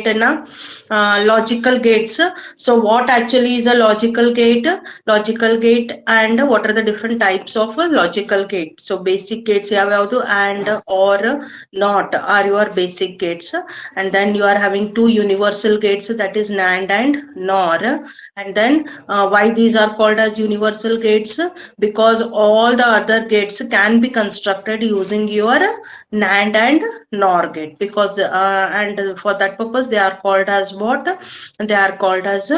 logical gates. So what actually is a logical gate? Logical gate, and what are the different types of logical gate? So basic gates yavyavadu and or not are your basic gates, and then you are having two universal gates, that is NAND and NOR. And then why these are called as universal gates? Because all the other gates can be constructed using your NAND and NOR gate, because and for that purpose they are called as what? They are called as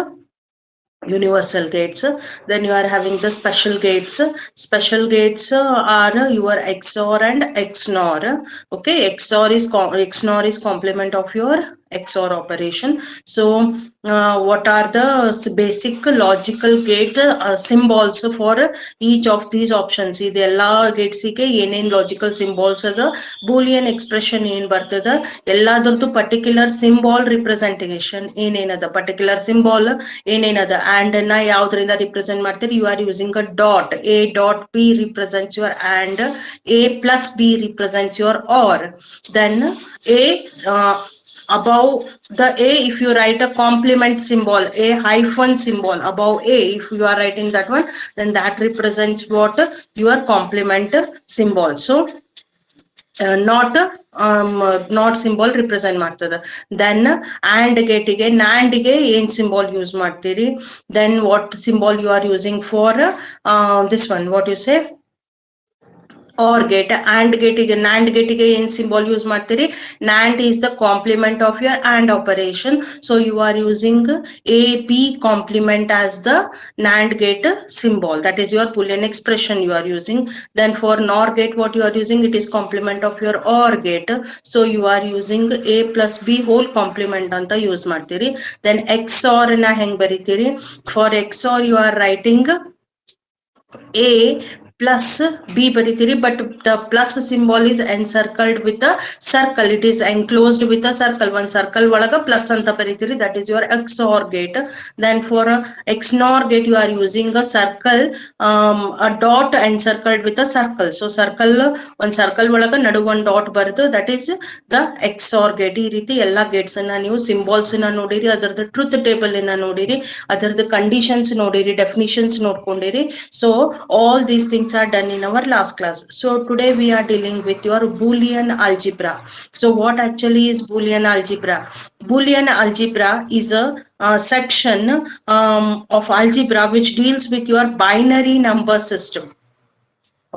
universal gates. Then you are having the special gates. Special gates are your XOR and XNOR. Okay, XNOR is complement of your XOR operation. So what are the basic logical gate symbols for each of these options? Idella gates ಗೆ ಏನೇನ್ logical symbols ಅದ, Boolean expression ಏನ್ ಬರ್ತದ, ಎಲ್ಲಾದ್ರದ್ದು particular symbol representation ಏನೇನದ, particular symbol ಏನೇನದ, and ನ ಯಾವ್ದ್ರಿಂದ ರಿಪ್ರೆಸೆಂಟ್ ಮಾಡ್ತೀರಿ? You are using a dot. A dot B represents your and, A plus B represents your or. Then A above the A, if you write a complement symbol, a hyphen symbol above A, if you are writing that one, then that represents what? Your complement symbol. So not symbol represent ಮಾಡ್ತದ. Then and gate ಗೆ NAND ಗೆ ಏನ್ symbol use ಮಾಡ್ತೀರಿ? Then what symbol you are using for this one, what you say, or gate. And gate ಗೆ NAND gate ಗೆ ಏನ್ symbol use ಮಾಡ್ತೀರಿ? NAND is the complement of your AND operation, so you are using AP complement as the NAND gate symbol. That is your Boolean expression you are using. Then for NOR gate, what you are using? It is complement of your OR gate, so you are using A plus B whole complement ಅಂತ use ಮಾಡ್ತೀರಿ. Then XOR ನ ಹೆಂಗ್ ಬರೀತೀರಿ? For XOR you are writing A plus B ಬರೀತೀರಿ, but the plus symbol is encircled with a circle. It is enclosed with a circle. One circle ಒಳಗ plus ಅಂತ ಬರೀತೀರಿ, that is your XOR gate. Then for XNOR gate you are using a circle, a dot encircled with a circle. So circle, one circle ಒಳಗ ನಡು one dot ಬರೆದು, that is the XOR gate. ಈ ರೀತಿ ಎಲ್ಲಾ Gates ಅನ್ನ ನೀವು symbols ನ ನೋಡಿರಿ, ಅದರದ್ದು ಟ್ರೂತ್ ಟೇಬಲ್ ಅನ್ನ ನೋಡಿರಿ, ಅದರದ್ದು ಕಂಡೀಷನ್ಸ್ ನೋಡಿರಿ, definitions ನೋಡ್ಕೊಂಡಿರಿ. So all these things are done in our last class. So today we are dealing with your Boolean algebra. So what actually is Boolean algebra? Boolean algebra is a section of algebra which deals with your binary number system.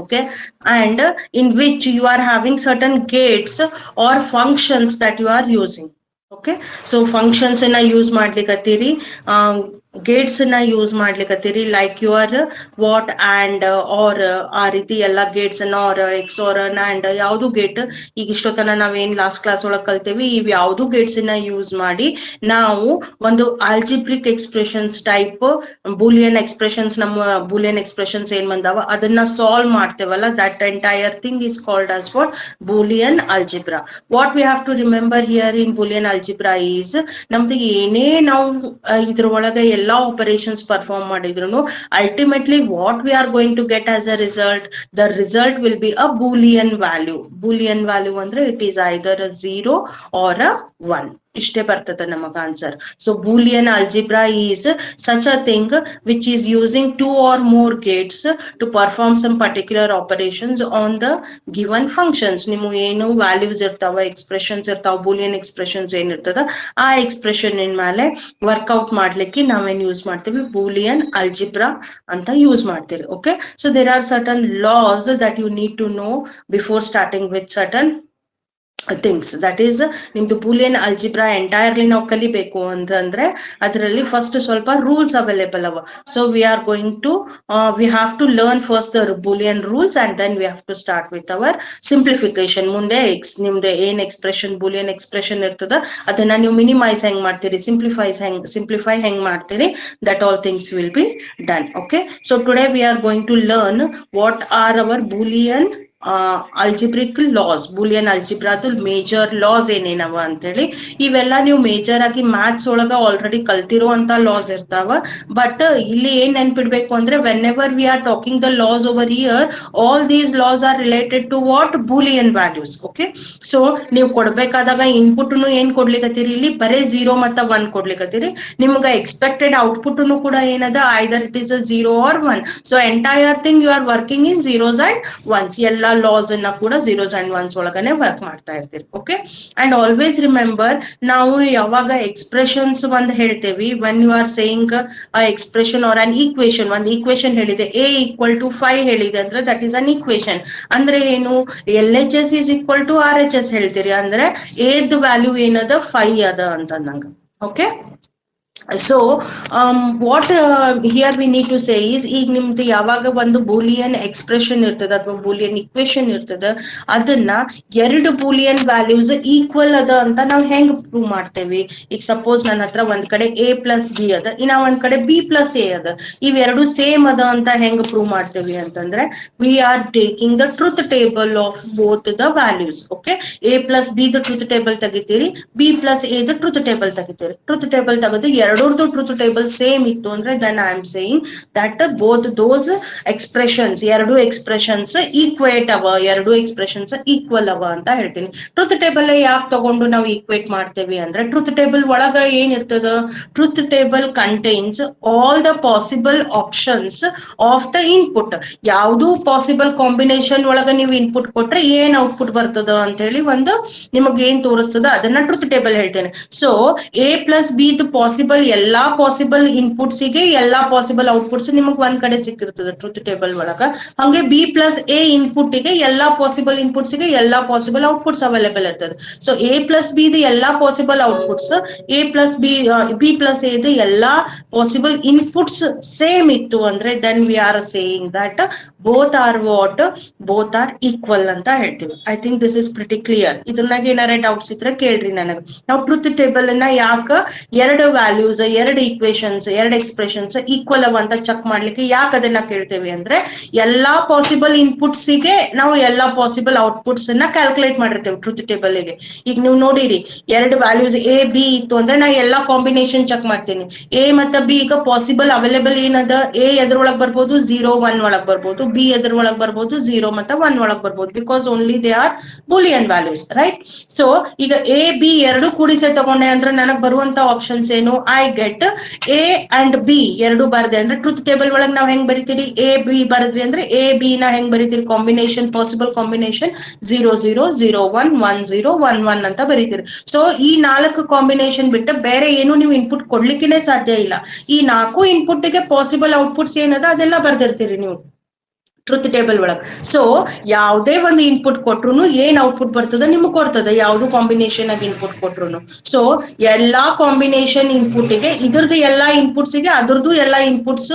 Okay, and in which you are having certain gates or functions that you are using. Okay, so functions na use ಮಾಡ್ಲಿಕತ್ತೀರಿ, gates na use ಮಾಡ್ಲಿಕತ್ತೀರಿ, like your what and or ಆ ರೀತಿ ಎಲ್ಲ gates or XOR and ಯಾವ್ದು gate ಈಗ ಇಷ್ಟೊತ್ತನ ನಾವೇನ್ last class ಒಳಗೆ ಕಲ್ತೇವಿ, ಇವ್ ಯಾವ್ದು Gates ನ ಯೂಸ್ ಮಾಡಿ ನಾವು ಒಂದು algebraic expressions type Boolean expressions, ನಮ್ಮ ಬೂಲಿಯನ್ ಎಕ್ಸ್ಪ್ರೆಷನ್ಸ್ ಏನ್ ಬಂದಾವ ಅದನ್ನ ಸಾಲ್ವ್ ಮಾಡ್ತೇವಲ್ಲ, that entire thing is called as what? Boolean algebra. What we have to remember here in Boolean algebra is ನಮ್ದು ಏನೇ ನಾವು ಇದ್ರ ಒಳಗೆ ಎಲ್ಲಾ ಆಪರೇಷನ್ಸ್ ಪರ್ಫಾರ್ಮ್ ಮಾಡಿದ್ರು ultimately what we are going to get as a result, the result will be a Boolean value. Boolean value ಅಂದ್ರೆ it is either a 0 or a 1. ಇಷ್ಟೇ ಬರ್ತದೆ ನಮಗ answer. So Boolean algebra is such a thing which is using two or more gates to perform some particular operations on the given functions. ನಿಮ್ಗೆ ಏನು values ಇರ್ತಾವ, expressions ಇರ್ತಾವ, Boolean expressions ಏನಿರ್ತದ ಆ expression ಇನ್ ಮೇಲೆ ವರ್ಕ್ಔಟ್ ಮಾಡ್ಲಿಕ್ಕೆ ನಾವೇನ್ ಯೂಸ್ ಮಾಡ್ತೀವಿ? Boolean algebra ಅಂತ ಯೂಸ್ ಮಾಡ್ತೀವಿ. Okay, so there are certain laws that you need to know before starting with certain things. That is ನಿಮ್ದು Boolean algebra ಎಂಟೈರ್ಲಿ ನಾವು ಕಲಿಬೇಕು ಅಂತಂದ್ರೆ ಅದರಲ್ಲಿ ಫಸ್ಟ್ ಸ್ವಲ್ಪ ರೂಲ್ಸ್ ಅವೈಲೇಬಲ್ ಅವ. So we are going to we have to learn first the Boolean rules and then we have to start with our simplification. ಮುಂದೆ ನಿಮ್ದು ಏನ್ ಎಕ್ಸ್ಪ್ರೆಷನ್ Boolean ಎಕ್ಸ್ಪ್ರೆಷನ್ ಇರ್ತದ ಅದನ್ನ ನೀವು ಮಿನಿಮೈಸ್ ಹೆಂಗ್ ಮಾಡ್ತೀರಿ, ಸಿಂಪ್ಲಿಫೈ ಹೆಂಗ್ ಮಾಡ್ತೀರಿ, that all things will be done. Okay, so today we are going to learn what are our Boolean algebraic laws, Boolean ಅಲ್ಜಿಬ್ರಾದು ಮೇಜರ್ ಲಾಸ್ ಏನೇನವ ಅಂತೇಳಿ ಇವೆಲ್ಲ ನೀವು ಮೇಜರ್ ಆಗಿ ಮ್ಯಾಥ್ಸ್ ಒಳಗ ಆಲ್ರೆಡಿ ಕಲ್ತಿರುವಂತ ಲಾಸ್ ಇರ್ತಾವ. ಬಟ್ ಇಲ್ಲಿ ಏನ್ ನೆನ್ಪಿಡ್ಬೇಕು ಅಂದ್ರೆ whenever we are talking the laws over here, all these laws are related to what Boolean values. Okay, so ನೀವು ಕೊಡ್ಬೇಕಾದಾಗ ಇನ್ಪುಟ್ ಏನ್ ಕೊಡ್ಲಿಕತ್ತೀರಿ, ಇಲ್ಲಿ ಬರೇ 0 ಮತ್ತ 1 ಕೊಡ್ಲಿಕತ್ತೀರಿ. ನಿಮ್ಗ ಎಕ್ಸ್ಪೆಕ್ಟೆಡ್ ಔಟ್ಪುಟ್ ಕೂಡ ಏನದ, either it is a 0 or 1. So entire thing you are working in zeros and ones. ಎಲ್ಲಾ ಲಾಸ್ ಅನ್ನ ಕೂಡ zeros and ones ಒಳಗನೆ ವರ್ಕ್ ಮಾಡ್ತಾ ಇರ್ತೀರಿ. ಓಕೆ, ಅಂಡ್ ಆಲ್ವೇಸ್ ರಿಮೆಂಬರ್, ನಾವು ಯಾವಾಗ ಎಕ್ಸ್ಪ್ರೆಷನ್ಸ್ ಒಂದ್ ಹೇಳ್ತೇವಿ, when you are saying expression are an equation, ಒಂದ್ ಈಕ್ವೇಶನ್ ಹೇಳಿದೆ a = 5 ಹೇಳಿದೆ ಅಂದ್ರೆ ದಟ್ ಈಸ್ ಅನ್ ಈಕ್ವೇಶನ್. ಅಂದ್ರೆ ಏನು, LHS is equal to RHS ಹೇಳ್ತೀರಿ ಅಂದ್ರೆ a ವ್ಯಾಲ್ಯೂ ಏನದ 5 ಅದ ಅಂತ ನಂಗ. Okay, so what here we need to say is, ಈಗ ನಿಮ್ದು ಯಾವಾಗ ಒಂದು ಬೂಲಿಯನ್ ಎಕ್ಸ್ಪ್ರೆಷನ್ ಇರ್ತದ ಅಥವಾ ಬೂಲಿಯನ್ ಇಕ್ವೇಶನ್ ಇರ್ತದ, ಅದನ್ನ ಎರಡು ಬೂಲಿಯನ್ ವ್ಯಾಲ್ಯೂಸ್ ಈಕ್ವಲ್ ಅದ ಅಂತ ನಾವ್ ಹೆಂಗ್ ಪ್ರೂವ್ ಮಾಡ್ತೇವಿ. ಈಗ ಸಪೋಸ್ ನನ್ನ ಹತ್ರ ಒಂದ್ ಕಡೆ a+b ಅದ, ಇನ್ನ ಒಂದ್ ಕಡೆ b+a ಅದ, ಇವೆರಡು ಸೇಮ್ ಅದ ಅಂತ ಹೆಂಗ್ ಪ್ರೂವ್ ಮಾಡ್ತೇವಿ ಅಂತಂದ್ರೆ, we are taking the truth table of both the values. Okay, a+b the truth table ತೆಗಿತೀರಿ, b+a ದ ಟ್ರೂತ್ ಟೇಬಲ್ ತೆಗಿತೀರಿ. ಟ್ರೂತ್ ಟೇಬಲ್ ತೆಗೆದು ಎರಡರದ್ದು ಟ್ರೂತ್ ಟೇಬಲ್ ಸೇಮ್ ಇತ್ತು ಅಂದ್ರೆ then I am saying that both those expressions, ಎರಡು expressions equate ಅವ, ಎರಡು expressions equal ಅವ ಅಂತ ಹೇಳ್ತೀನಿ. ಟ್ರೂತ್ ಟೇಬಲ್ ಯಾಕೆ ತಗೊಂಡು ನಾವು ಈಕ್ವೇಟ್ ಮಾಡ್ತೇವಿ ಅಂದ್ರೆ, ಟ್ರೂತ್ ಟೇಬಲ್ ಒಳಗ ಏನ್ ಇರ್ತದ, truth table contains all the possible options of the input. ಯಾವ್ದು ಪಾಸಿಬಲ್ ಕಾಂಬಿನೇಷನ್ ಒಳಗ ನೀವು ಇನ್ಪುಟ್ ಕೊಟ್ರೆ ಏನ್ ಔಟ್ಪುಟ್ ಬರ್ತದ ಅಂತ ಹೇಳಿ ಒಂದು ನಿಮಗೆ ಏನ್ ತೋರಿಸ್ತದ ಅದನ್ನ ಟ್ರೂತ್ ಟೇಬಲ್ ಹೇಳ್ತೇನೆ. ಸೊ a+b ಪಾಸಿಬಲ್ ಎಲ್ಲಾ ಪಾಸಿಬಲ್ ಇನ್ಪುಟ್ಸ್ ಗೆ ಎಲ್ಲಾ ಪಾಸಿಬಲ್ ಔಟ್ಪುಟ್ಸ್ ನಿಮಗ್ ಒಂದ್ ಕಡೆ ಸಿಕ್ಕಿರ್ತದೆ ಟ್ರೂತ್ ಟೇಬಲ್ ಒಳಗ. ಹಂಗೆ b+a ಇನ್ಪುಟ್ ಗೆ ಎಲ್ಲಾ ಪಾಸಿಬಲ್ ಇನ್ಪುಟ್ಸ್ ಗೆ ಎಲ್ಲಾ ಪಾಸಿಬಲ್ ಔಟ್ಪುಟ್ಸ್ ಅವೈಲೇಬಲ್ ಇರ್ತದೆ. ಸೊ a+b ಎಲ್ಲಾ ಪಾಸಿಬಲ್ ಔಟ್ಪುಟ್ಸ್, b+a ಎಲ್ಲಾ ಪಾಸಿಬಲ್ ಇನ್ಪುಟ್ಸ್ ಸೇಮ್ ಇತ್ತು ಅಂದ್ರೆ then we are saying that both are what, both are equal ಅಂತ ಹೇಳ್ತೀವಿ. I think this is pretty clear. ಇದನ್ನಾಗ ಏನಾರ ಡೌಟ್ಸ್ ಇದ್ರೆ ಕೇಳ್ರಿ ನನಗೆ. ನಾವು ಟ್ರೂತ್ ಟೇಬಲ್ ಅನ್ನ ಯಾಕ ಎರಡು ವ್ಯಾಲ್ಯೂಸ್, ಎರಡು ಈಕ್ವೇಶನ್ಸ್, ಎರಡು ಎಕ್ಸ್ಪ್ರೆಷನ್ಸ್ ಈಕ್ವಲ್ ಅವ ಅಂತ ಚೆಕ್ ಮಾಡ್ಲಿಕ್ಕೆ ಯಾಕೆ ಅದನ್ನ ಕೇಳ್ತೇವೆ ಅಂದ್ರೆ, ಎಲ್ಲಾ ಪಾಸಿಬಲ್ ಇನ್ಪುಟ್ಸ್ ಗೆ ನಾವು ಎಲ್ಲಾ ಪಾಸಿಬಲ್ ಔಟ್ಪುಟ್ಸ್ ಅನ್ನ ಕ್ಯಾಲ್ಕುಲೇಟ್ ಮಾಡಿರ್ತೇವೆ ಟ್ರೂತ್ ಟೇಬಲ್ ಗೆ. ಈಗ ನೀವು ನೋಡಿರಿ, ಎರಡು ವ್ಯಾಲ್ಯೂಸ್ a,b ಇತ್ತು ಅಂದ್ರೆ ನಾ ಎಲ್ಲಾ ಕಾಂಬಿನೇಷನ್ ಚೆಕ್ ಮಾಡ್ತೀನಿ. a ಮತ್ತೆ b ಈಗ ಪಾಸಿಬಲ್ ಅವೈಲೇಬಲ್ ಏನದ, a ಎದ್ರೊಳಗ್ ಬರ್ಬೋದು 0, 1 ಒಳಗ್ ಬರ್ಬೋದು, b ಎದ್ರೊಳಗ್ ಬರ್ಬೋದು 0 ಮತ್ತೆ 1 ಒಳಗ್ ಬರ್ಬೋದು, because only they are Boolean values, right. So ಈಗ a, b ಎರಡು ಕೂಡಿಸೆ ತಗೊಂಡೆ ಅಂದ್ರೆ ನನಗ್ ಬರುವಂತ ಆಪ್ಷನ್ಸ್ ಏನು, I get a and b ಎರಡು ಬರ್ದೆ ಅಂದ್ರೆ ಟ್ರೂತ್ ಟೇಬಲ್ ಒಳಗೆ ನಾವ್ ಹೆಂಗ್ ಬರಿತೀರಿ, a b ಬರದ್ವಿ ಅಂದ್ರೆ a b ನ ಹೆಂಗ್ ಬರಿತೀರಿ, ಕಾಂಬಿನೇಷನ್, ಪಾಸಿಬಲ್ ಕಾಂಬಿನೇಷನ್ 0 0 0 1 1 0 1 1 ಅಂತ ಬರೀತೀರಿ. ಸೊ ಈ 4 ಕಾಂಬಿನೇಷನ್ ಬಿಟ್ಟು ಬೇರೆ ಏನು ನೀವು ಇನ್ಪುಟ್ ಕೊಡ್ಲಿಕ್ಕಿನೇ ಸಾಧ್ಯ ಇಲ್ಲ. ಈ 4 ಇನ್ಪುಟ್ ಗೆ ಪಾಸಿಬಲ್ ಔಟ್ಪುಟ್ಸ್ ಏನದ ಅದೆಲ್ಲ ಬರ್ದಿರ್ತೀರಿ ನೀವು ಟ್ರೂತ್ ಟೇಬಲ್ ಒಳಗ್. ಸೊ ಯಾವುದೇ ಒಂದು ಇನ್ಪುಟ್ ಕೊಟ್ರು ಏನ್ ಔಟ್ಪುಟ್ ಬರ್ತದ ನಿಮ್ಗೆ ಕೊಡ್ತದ, ಯಾವ್ದು ಕಾಂಬಿನೇಷನ್ ಆಗಿ ಇನ್ಪುಟ್ ಕೊಟ್ರು. ಸೊ ಎಲ್ಲಾ ಕಾಂಬಿನೇಷನ್ ಇನ್ಪುಟ್ ಗೆ ಇದ್ರದ್ದು ಎಲ್ಲಾ ಇನ್ಪುಟ್ಸ್ ಗೆ ಅದ್ರದ್ದು ಎಲ್ಲಾ ಇನ್ಪುಟ್ಸ್,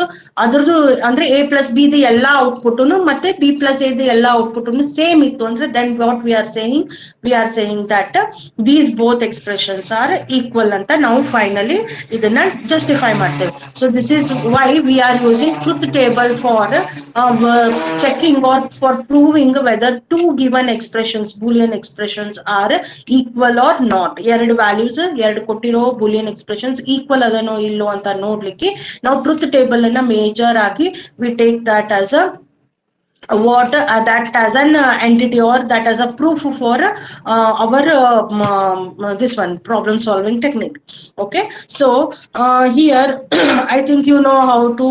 ಅದ್ರದ್ದು ಅಂದ್ರೆ a+b ಎಲ್ಲಾ ಔಟ್ಪುಟ್ ಮತ್ತೆ b+a ಎಲ್ಲಾ ಔಟ್ಪುಟ್ ಸೇಮ್ ಇತ್ತು ಅಂದ್ರೆ then what we are saying that these both expressions are equal ಅಂತ ನಾವು ಫೈನಲಿ ಇದನ್ನ ಜಸ್ಟಿಫೈ ಮಾಡ್ತೇವೆ. So this is why we are using truth table for checking or for proving whether two given expressions, boolean expressions are equal or not. ಎರಡು values, ಎರಡು ಕೊಟ್ಟಿರೋ Boolean expressions equal ಅದನೋ ಇಲ್ಲೋ ಅಂತ ನೋಡ್ಲಿಕ್ಕೆ ನಾವು ಟ್ರೂತ್ ಟೇಬಲ್ ಅನ್ನ major ಆಗಿ we take that as a what that as an entity or that as a proof for our this one problem solving technique. Okay, so here I think you know how to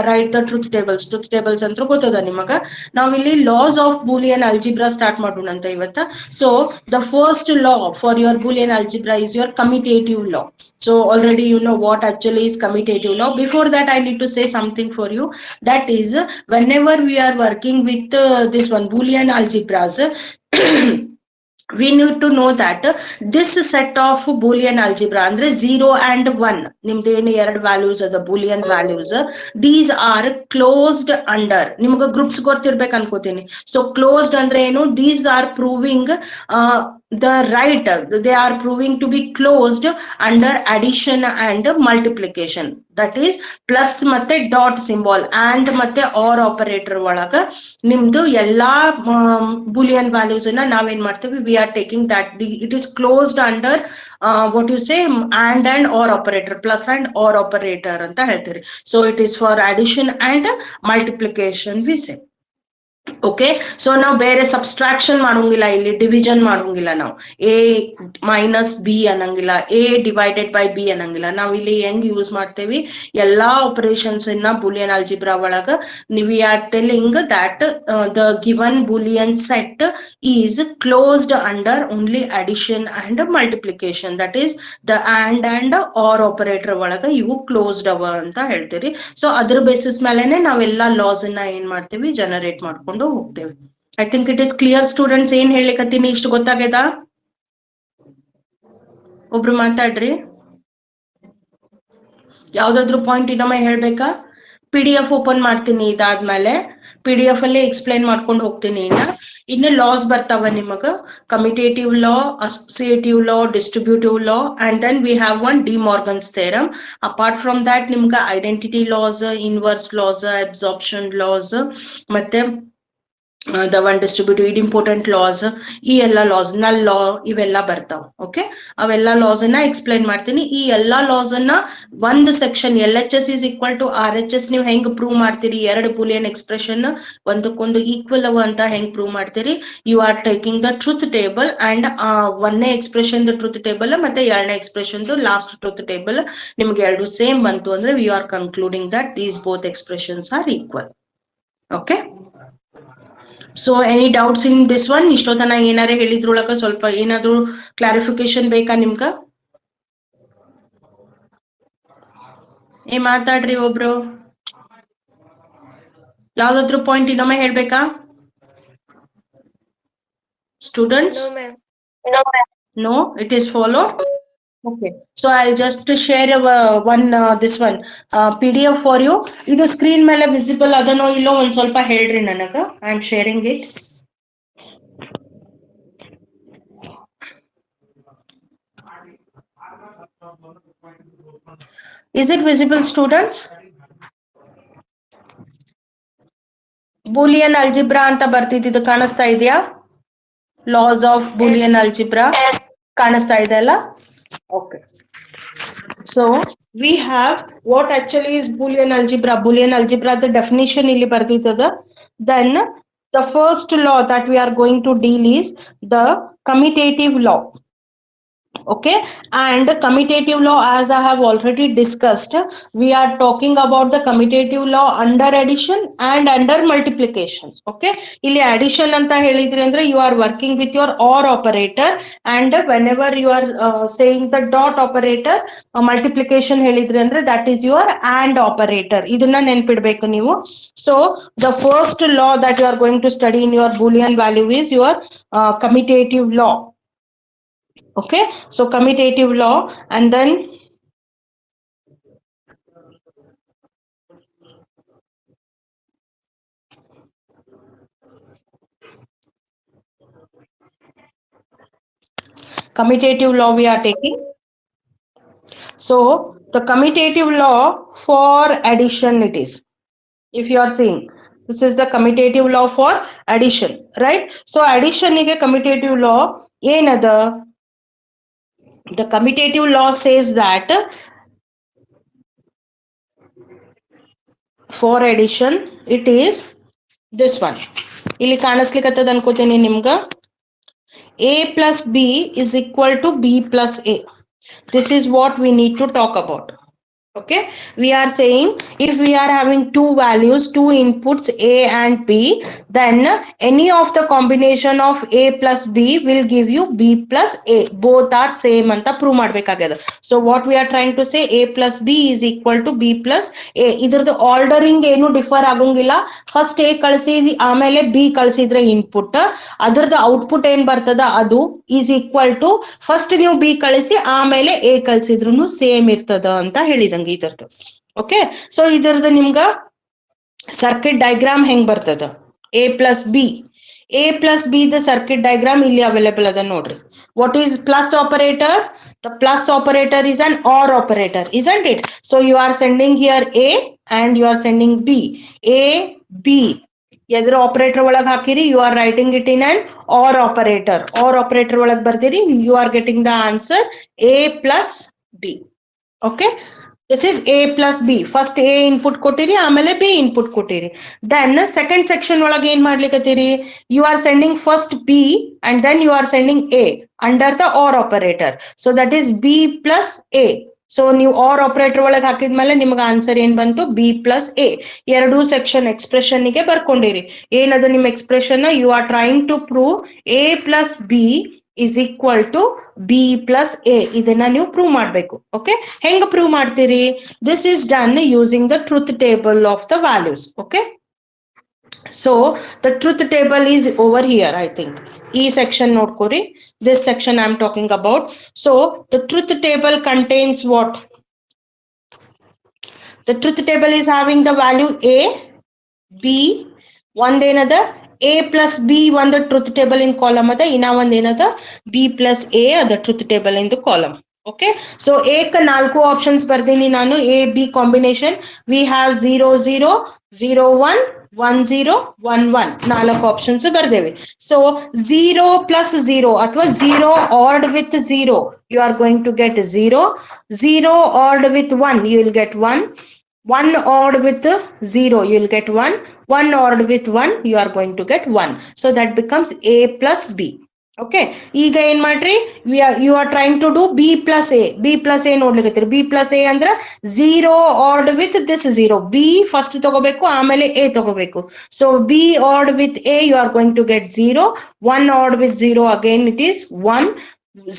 write the truth tables ಅಂತ ಗೊತ್ತದ ನಿಮಗ. ನಾವು ಇಲ್ಲಿ laws of boolean algebra start ಮಾಡೋಣ ಅಂತ ಇವತ್ತ. So the first law for your boolean algebra is your commutative law. So already you know what actually is commutative law. Before that I need to say something for you, that is whenever we are working with this one boolean algebras we need to know that this set of boolean algebra andre 0 and 1 nimdene ಎರಡು values ಅದ boolean values, these are closed under, ನಿಮಗೆ groups ಗೊತ್ತಿರ್ಬೇಕು ಅನ್ಕೋತೀನಿ. So closed ಅಂದ್ರೆ ಏನು, these are proving the right, they are proving to be closed under addition and multiplication. That is plus ಮತ್ತೆ dot symbol and ಮತ್ತೆ or operator ಒಳಗ ನಿಮ್ದು ಎಲ್ಲಾ boolean values ಅನ್ನ ನಾವೇನ್ ಮಾಡ್ತೀವಿ, we are taking that it is closed under what you say and or operator, plus and or operator ಅಂತ ಹೇಳ್ತೀರಿ. So it is for addition and multiplication we say. Okay, so ನಾವು ಬೇರೆ subtraction ಮಾಡೋಂಗಿಲ್ಲ, ಇಲ್ಲಿ division ಮಾಡೋಂಗಿಲ್ಲ, ನಾವು A minus B ಅನ್ನಂಗಿಲ್ಲ, A divided by B ಅನ್ನಂಗಿಲ್ಲ. ನಾವು ಇಲ್ಲಿ ಹೆಂಗ್ ಯೂಸ್ ಮಾಡ್ತೇವಿ, ಎಲ್ಲಾ ಆಪರೇಷನ್ಸ್ ಇನ್ನ ಬೂಲಿಯನ್ ಅಲ್ಜಿಬ್ರಾ ಒಳಗ we are telling that the given Boolean set is closed under only addition and multiplication. That is the and R operator ಒಳಗ ಇವು ಕ್ಲೋಸ್ಡ್ ಅವ ಅಂತ ಹೇಳ್ತೀರಿ. ಸೊ ಅದ್ರ ಬೇಸಿಸ್ ಮೇಲೆನೆ ನಾವೆಲ್ಲಾ ಲಾಸ್ ಅನ್ನ ಏನ್ ಮಾಡ್ತೀವಿ, ಜನರೇಟ್ ಮಾಡ್ಕೊಂಡು ಹೋಗ್ತೇವೆ. I think it is clear students. ಏನ್ ಹೇಳಿಕತ್ತೀನಿ, ಇಷ್ಟು ಗೊತ್ತಾಗ್ಯದ? ಒಬ್ರು ಮಾತಾಡ್ರಿ. ಯಾವ್ದಾದ್ರು ಪಾಯಿಂಟ್ ಇನ್ನೊಮ್ಮೆ ಹೇಳ್ಬೇಕಾ? PDF ಓಪನ್ ಮಾಡ್ತೀನಿ, ಇದಾದ್ಮೇಲೆ PDF ಅಲ್ಲಿ ಎಕ್ಸ್ಪ್ಲೈನ್ ಮಾಡ್ಕೊಂಡು ಹೋಗ್ತೀನಿ. ಇನ್ನು ಲಾಸ್ ಬರ್ತಾವ ನಿಮಗ, commutative law, associative law, distributive law, and then we have one De Morgan's theorem. Apart from that ನಿಮ್ಗೆ identity laws, inverse laws, absorption laws, ಮತ್ತೆ the one distributive idempotent laws, ಈ ಎಲ್ಲಾ ಲಾಸ್, ನಲ್ ಲಾ, ಇವೆಲ್ಲ ಬರ್ತಾವ. ಓಕೆ, ಅವೆಲ್ಲಾ ಲಾಸ್ ಅನ್ನ explain ಮಾಡ್ತೀನಿ. ಈ ಎಲ್ಲಾ ಲಾಸ್ ಅನ್ನ ಒಂದು section LHS is equal to RHS ನೀವು ಹೆಂಗ್ ಪ್ರೂವ್ ಮಾಡ್ತೀರಿ, ಎರಡು ಬೂಲಿಯನ್ ಎಕ್ಸ್ಪ್ರೆಷನ್ ಒಂದಕ್ಕೊಂದು ಈಕ್ವಲ್ ಅವ ಅಂತ ಹೆಂಗ್ ಪ್ರೂವ್ ಮಾಡ್ತೀರಿ, you are taking the truth table and ಒಂದನೇ ಎಕ್ಸ್ಪ್ರೆಷನ್ ಟ್ರೂತ್ ಟೇಬಲ್ ಮತ್ತೆ ಎರಡನೇ ಎಕ್ಸ್ಪ್ರೆಷನ್ ಲಾಸ್ಟ್ ಟ್ರೂತ್ ಟೇಬಲ್ ನಿಮ್ಗೆ ಎರಡು ಸೇಮ್ ಬಂತು ಅಂದ್ರೆ we are concluding that these both expressions are equal. Okay, so any doubts in this one? ಇಷ್ಟೊತ್ತನ ಏನಾರೇ ಹೇಳಿದ್ರೊಳಗ ಸ್ವಲ್ಪ ಏನಾದ್ರು ಕ್ಲಾರಿಫಿಕೇಶನ್ ಬೇಕಾ ನಿಮ್ಗ? ಮಾತಾಡ್ರಿ ಒಬ್ರು. ಯಾವ್ದಾದ್ರು ಪಾಯಿಂಟ್ ಇನ್ನೊಮ್ಮೆ ಹೇಳ್ಬೇಕಾ students? No, it is followed. Okay, so I'll just share this one PDF for you. ಇದು ಸ್ಕ್ರೀನ್ ಮೇಲೆ ವಿಸಿಬಲ್ ಅದನ್ನೋ ಇಲ್ಲೋ ಒಂದ್ ಸ್ವಲ್ಪ ಹೇಳ್ರಿ ನನಗ. I am sharing it. Is it visible, students? Boolean algebra ಅಂತ ಬರ್ತಿದ್ದು ಕಾಣಿಸ್ತಾ ಇದೆಯಾ? ಲಾಸ್ ಆಫ್ ಬೂಲಿಯನ್ ಅಲ್ಜಿಬ್ರಾ ಕಾಣಿಸ್ತಾ ಇದೆ ಅಲ್ಲ? Okay, so we have what actually is Boolean algebra. Boolean algebra the definition ಇಲ್ಲಿ ಬರ್ದಿದ್ದದ. Then the first law that we are going to deal is the commutative law. Okay, and commutative law, as I have already discussed, we are talking about the commutative law under addition and under multiplication. Okay, ಇಲ್ಲಿ addition ಅಂತ ಹೇಳಿದ್ರಿ ಅಂದ್ರೆ you are working with your or operator, and whenever you are saying the dot operator, multiplication ಹೇಳಿದ್ರಿ ಅಂದ್ರೆ that is your and operator. ಇದನ್ನ ನೆನ್ಪಿಡ್ಬೇಕು ನೀವು. So the first law that you are going to study in your Boolean value is your commutative law. Okay, so commutative law, and then commutative law we are taking. So the commutative law for addition it is. If you are seeing, this is the commutative law for addition, right? So addition ige commutative law ಏನದ? The commutative law says that for addition it is this one. ಇಲ್ಲಿ ಕಾಣಿಸ್ಲಿಕ್ಕತ್ತದ ಅನ್ಕೋತೀನಿ ನಿಮ್ಗ. A plus B is equal to B plus A. This is what we need to talk about. Okay, we are saying if we are having two values, two inputs A and B, then any of the combination of A plus B will give you B plus A. Both are same anta prove madbekagada. So what we are trying to say, A plus B is equal to B plus A. Idradu ordering enu differ agungilla. First A kalsi ಆಮೇಲೆ B ಕಳಿಸಿದ್ರೆ input, ಅದರದ್ದು output ಏನ್ ಬರ್ತದ ಅದು is equal to first ನೀವು B ಕಳಿಸಿ ಆಮೇಲೆ A ಕಳಿಸಿದ್ರು ಸೇಮ್ ಇರ್ತದ ಅಂತ ಹೇಳಿದಂಗೆ ಇದರದ್ದು. ಓಕೆ, ಸೊ ಇದರದ್ದು ನಿಮ್ಗ ಸರ್ಕ್ಯೂಟ್ ಡಯಾಗ್ರಾಮ್ ಹೆಂಗ್ ಬರ್ತದ? A plus B, A plus B the circuit diagram ಇಲ್ಲಿ available ಅದ ನೋಡ್ರಿ. What is plus operator? The plus operator is an OR operator, isn't it? So you are sending here A and you are sending B. A, B. ಎದ್ರ operator ಒಳಗ್ ಹಾಕಿರಿ, you are writing it in an OR operator. OR operator ಒಳಗ್ ಬರ್ದಿರಿ, you are getting the answer A plus B. Okay? This is A plus B. First A input ಕೊಟ್ಟಿರಿ, ಆಮೇಲೆ B input ಕೊಟ್ಟಿರಿ. Then second section ಒಳಗೆ ಏನ್ ಮಾಡ್ಲಿಕತ್ತೀರಿ? You are sending first B and then you are sending A under the OR operator. So that is B plus A. So ನೀವು OR operator ಒಳಗೆ ಹಾಕಿದ್ಮೇಲೆ ನಿಮಗೆ answer ಏನ್ ಬಂತು? B plus A. ಎರಡು section expression ಗೆ ಬರ್ಕೊಂಡಿರಿ. ಏನದು ನಿಮ್ಮ expression? You are trying to prove A plus B is equal to B plus A. ಇದನ್ನ ನೀವು ಪ್ರೂವ್ ಮಾಡಬೇಕು. ಓಕೆ, ಹೆಂಗ ಪ್ರೂವ್ ಮಾಡ್ತೀರಿ? This is done using the truth table of the values. Okay, so the truth table is over here. I think E section ನೋಡ್ಕೋರಿ. This section I am talking about. So the truth table contains what? The truth table is having the value A, B, one another A plus B ಒಂದು truth table in column ಅದ, ಇನ್ನ ಒಂದ್ ಏನದ B plus A ಅದ truth table in the column. Okay, so A ಕ 4 options ಬರ್ದೀನಿ ನಾನು. A B combination we have 0 0 0 1 1 0 1 1 4 options ಬರ್ದೇವೆ. So 0 plus 0 ಅಥವಾ 0 odd with 0 you are going to get 0, 0 odd with 1 you will get 1, 1 odd with 0 you will get 1, 1 odd with 1 you are going to get 1. So that becomes A plus B. Okay, ಈಗ ಏನ್ ಮಾಡ್ರಿ? You are trying to do B plus A. B plus A ನೋಡ್ಲಿಕತ್ತೀರಿ. B plus A ಅಂದ್ರ 0 odd with this 0. B first ತಗೋಬೇಕು, ಆಮೇಲೆ A ತಗೋಬೇಕು. So B odd with A you are going to get 0, 1 odd with 0 again it is 1,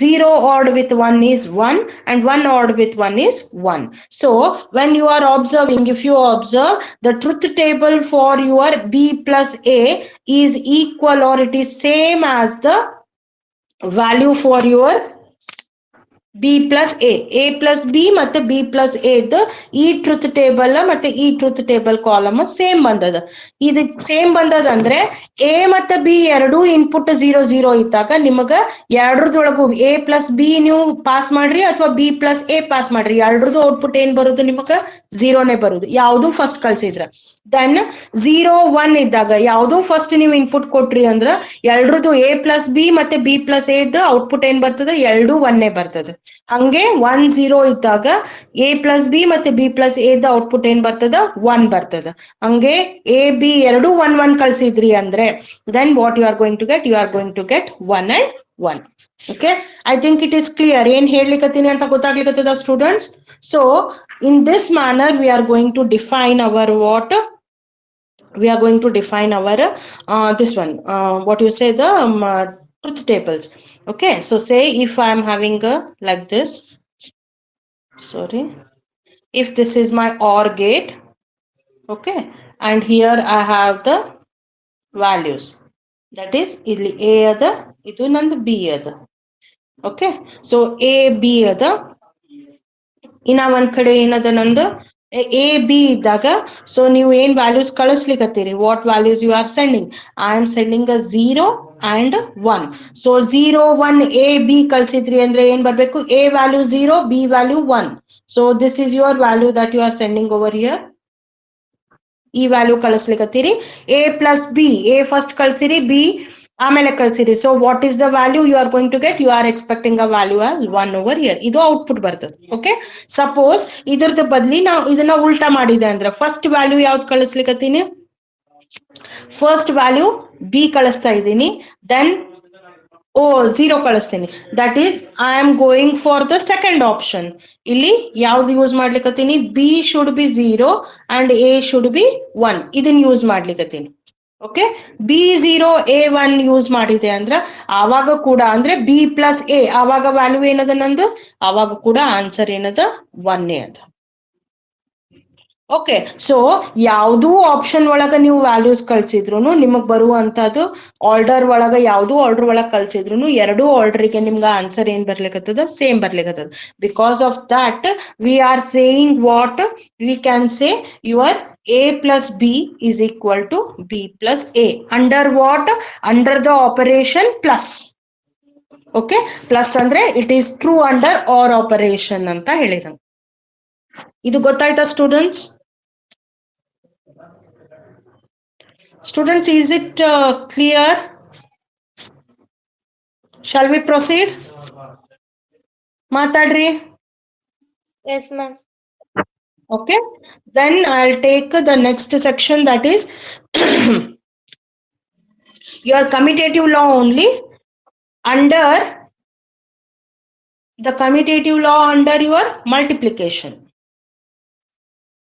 0 odd with 1 is 1 and 1 odd with 1 is 1. So when you are observing, if you observe the truth table for your B plus A is equal or it is same as the value for your B plus A. A plus B ಮತ್ತೆ B plus A the ಈ truth table ಮತ್ತೆ ಈ truth table column same ಬಂದದ. ಇದು same ಬಂದದ ಅಂದ್ರೆ A ಮತ್ತೆ B ಎರಡು ಇನ್ಪುಟ್ 0 0 ಇದ್ದಾಗ ನಿಮಗ ಎರಡರದೊಳಗು A plus B ನೀವು ಪಾಸ್ ಮಾಡ್ರಿ ಅಥವಾ B plus A ಪಾಸ್ ಮಾಡ್ರಿ, ಎರಡರದು ಔಟ್ಪುಟ್ ಏನ್ ಬರುದು? ನಿಮಗ 0ನೇ ಬರುದು, ಯಾವುದು ಫಸ್ಟ್ ಕಳ್ಸಿದ್ರ. ದೆನ್ 0 1 ಇದ್ದಾಗ ಯಾವುದು ಫಸ್ಟ್ ನೀವು ಇನ್ಪುಟ್ ಕೊಟ್ರಿ ಅಂದ್ರ ಎರಡರದು A plus B ಮತ್ತೆ B plus A the output ಏನ್ ಬರ್ತದ? ಎರಡು 1ನೇ ಬರ್ತದ. ಹಂಗೆ 1 0 ಇದ್ದಾಗ A plus B ಮತ್ತೆ B plus A the output ಏನ್ ಬರ್ತದ? 1 ಬರ್ತದ. ಹಂಗೆ A B ಎರಡು 1 1 ಕಳ್ಸಿದ್ರಿ ಅಂದ್ರೆ then what you are going to get? You are going to get 1 and 1. Okay, I think it is clear. ಏನ್ ಹೇಳ್ಲಿಕತ್ತೀನಿ ಅಂತ ಗೊತ್ತಾಗ್ಲಿಕತ್ತದ students? So in this manner we are going to define our what? We are going to define our this one what you say, the truth tables. Okay, so say if I am having a like this, sorry, if this is my OR gate, okay, and here I have the values, that is ಇಲ್ಲಿ A ಅದ, ಇದು ನಂದು B ಅದ. Okay, so A B ಅದ, ಇನ್ನ ಒಂದ್ ಕಡೆ ಏನದ ನಂದು A B ಇದ್ದಾಗ ಸೊ ನೀವು ಏನ್ ವ್ಯಾಲ್ಯೂಸ್ ಕಳಿಸ್ಲಿಕತ್ತೀರಿ? What values you are sending? I am sending a 0 and 1. So 0 1 A B ಕಳ್ಸಿದ್ರಿ ಅಂದ್ರೆ ಏನ್ ಬರ್ಬೇಕು? A value 0, B value 1. So this is your value that you are sending over here. ಈ value ಕಳಿಸ್ಲಿಕತ್ತೀರಿ. A plus B, A first ಕಳ್ಸಿರಿ, B ಆಮೇಲೆ ಕಳ್ಸಿರಿ. So what is the value you are going to get? You are expecting a value as 1 over here. ಇದು output ಬರ್ತದೆ. Okay, suppose ಇದ್ರದ್ದು ಬದ್ಲಿ ನಾವು ಇದನ್ನ ಉಲ್ಟಾ ಮಾಡಿದೆ ಅಂದ್ರೆ ಫಸ್ಟ್ ವ್ಯಾಲ್ಯೂ ಯಾವ್ದು ಕಳಿಸ್ಲಿಕತ್ತೀನಿ? ಫಸ್ಟ್ ವ್ಯಾಲ್ಯೂ B ಕಳಿಸ್ತಾ ಇದ್ದೀನಿ, ದೆನ್ 0 ಕಳಿಸ್ತೀನಿ. That is I am going for the second option. ಇಲ್ಲಿ ಯಾವ್ದು ಯೂಸ್ ಮಾಡ್ಲಿಕತ್ತೀನಿ? B should be 0 and A should be 1. ಇದನ್ನ use ಮಾಡ್ಲಿಕತ್ತೀನಿ. Okay, B0 A1 use ಮಾಡಿದೆ ಅಂದ್ರ ಆವಾಗ ಕೂಡ ಅಂದ್ರೆ B plus A ಆವಾಗ ವ್ಯಾಲ್ಯೂ ಏನದ ನಂದು? ಆವಾಗ ಕೂಡ ಆನ್ಸರ್ ಏನದ? 1 ಅದ. ಓಕೆ, ಸೊ ಯಾವ್ದು ಆಪ್ಷನ್ ಒಳಗ ನೀವು ವ್ಯಾಲ್ಯೂಸ್ ಕಳ್ಸಿದ್ರು ನಿಮಗ್ ಬರುವಂತದ್ದು ಆರ್ಡರ್ ಒಳಗ ಯಾವ್ದು ಆರ್ಡರ್ ಒಳಗ ಕಳ್ಸಿದ್ರು ಎರಡು ಆರ್ಡರ್ಗೆ ನಿಮ್ಗೆ ಆನ್ಸರ್ ಏನ್ ಬರ್ಲಿಕ್ಕತ್ತದ, ಸೇಮ್ ಬರ್ಲಿಕ್ಕತ್ತದ. Because of that we are saying what we can say your a plus b is equal to b plus a. Under what? Under the operation plus. Okay, plus ಅಂದ್ರೆ it is true under or operation ಅಂತ ಹೇಳಿದಂಗೆ. ಇದು ಗೊತ್ತಾಯ್ತಾ students? Students, is it clear? Shall we proceed? Matadri? Yes, ma'am. Okay, then I'll take the next section, that is your commutative law only. Under the commutative law, under your multiplication.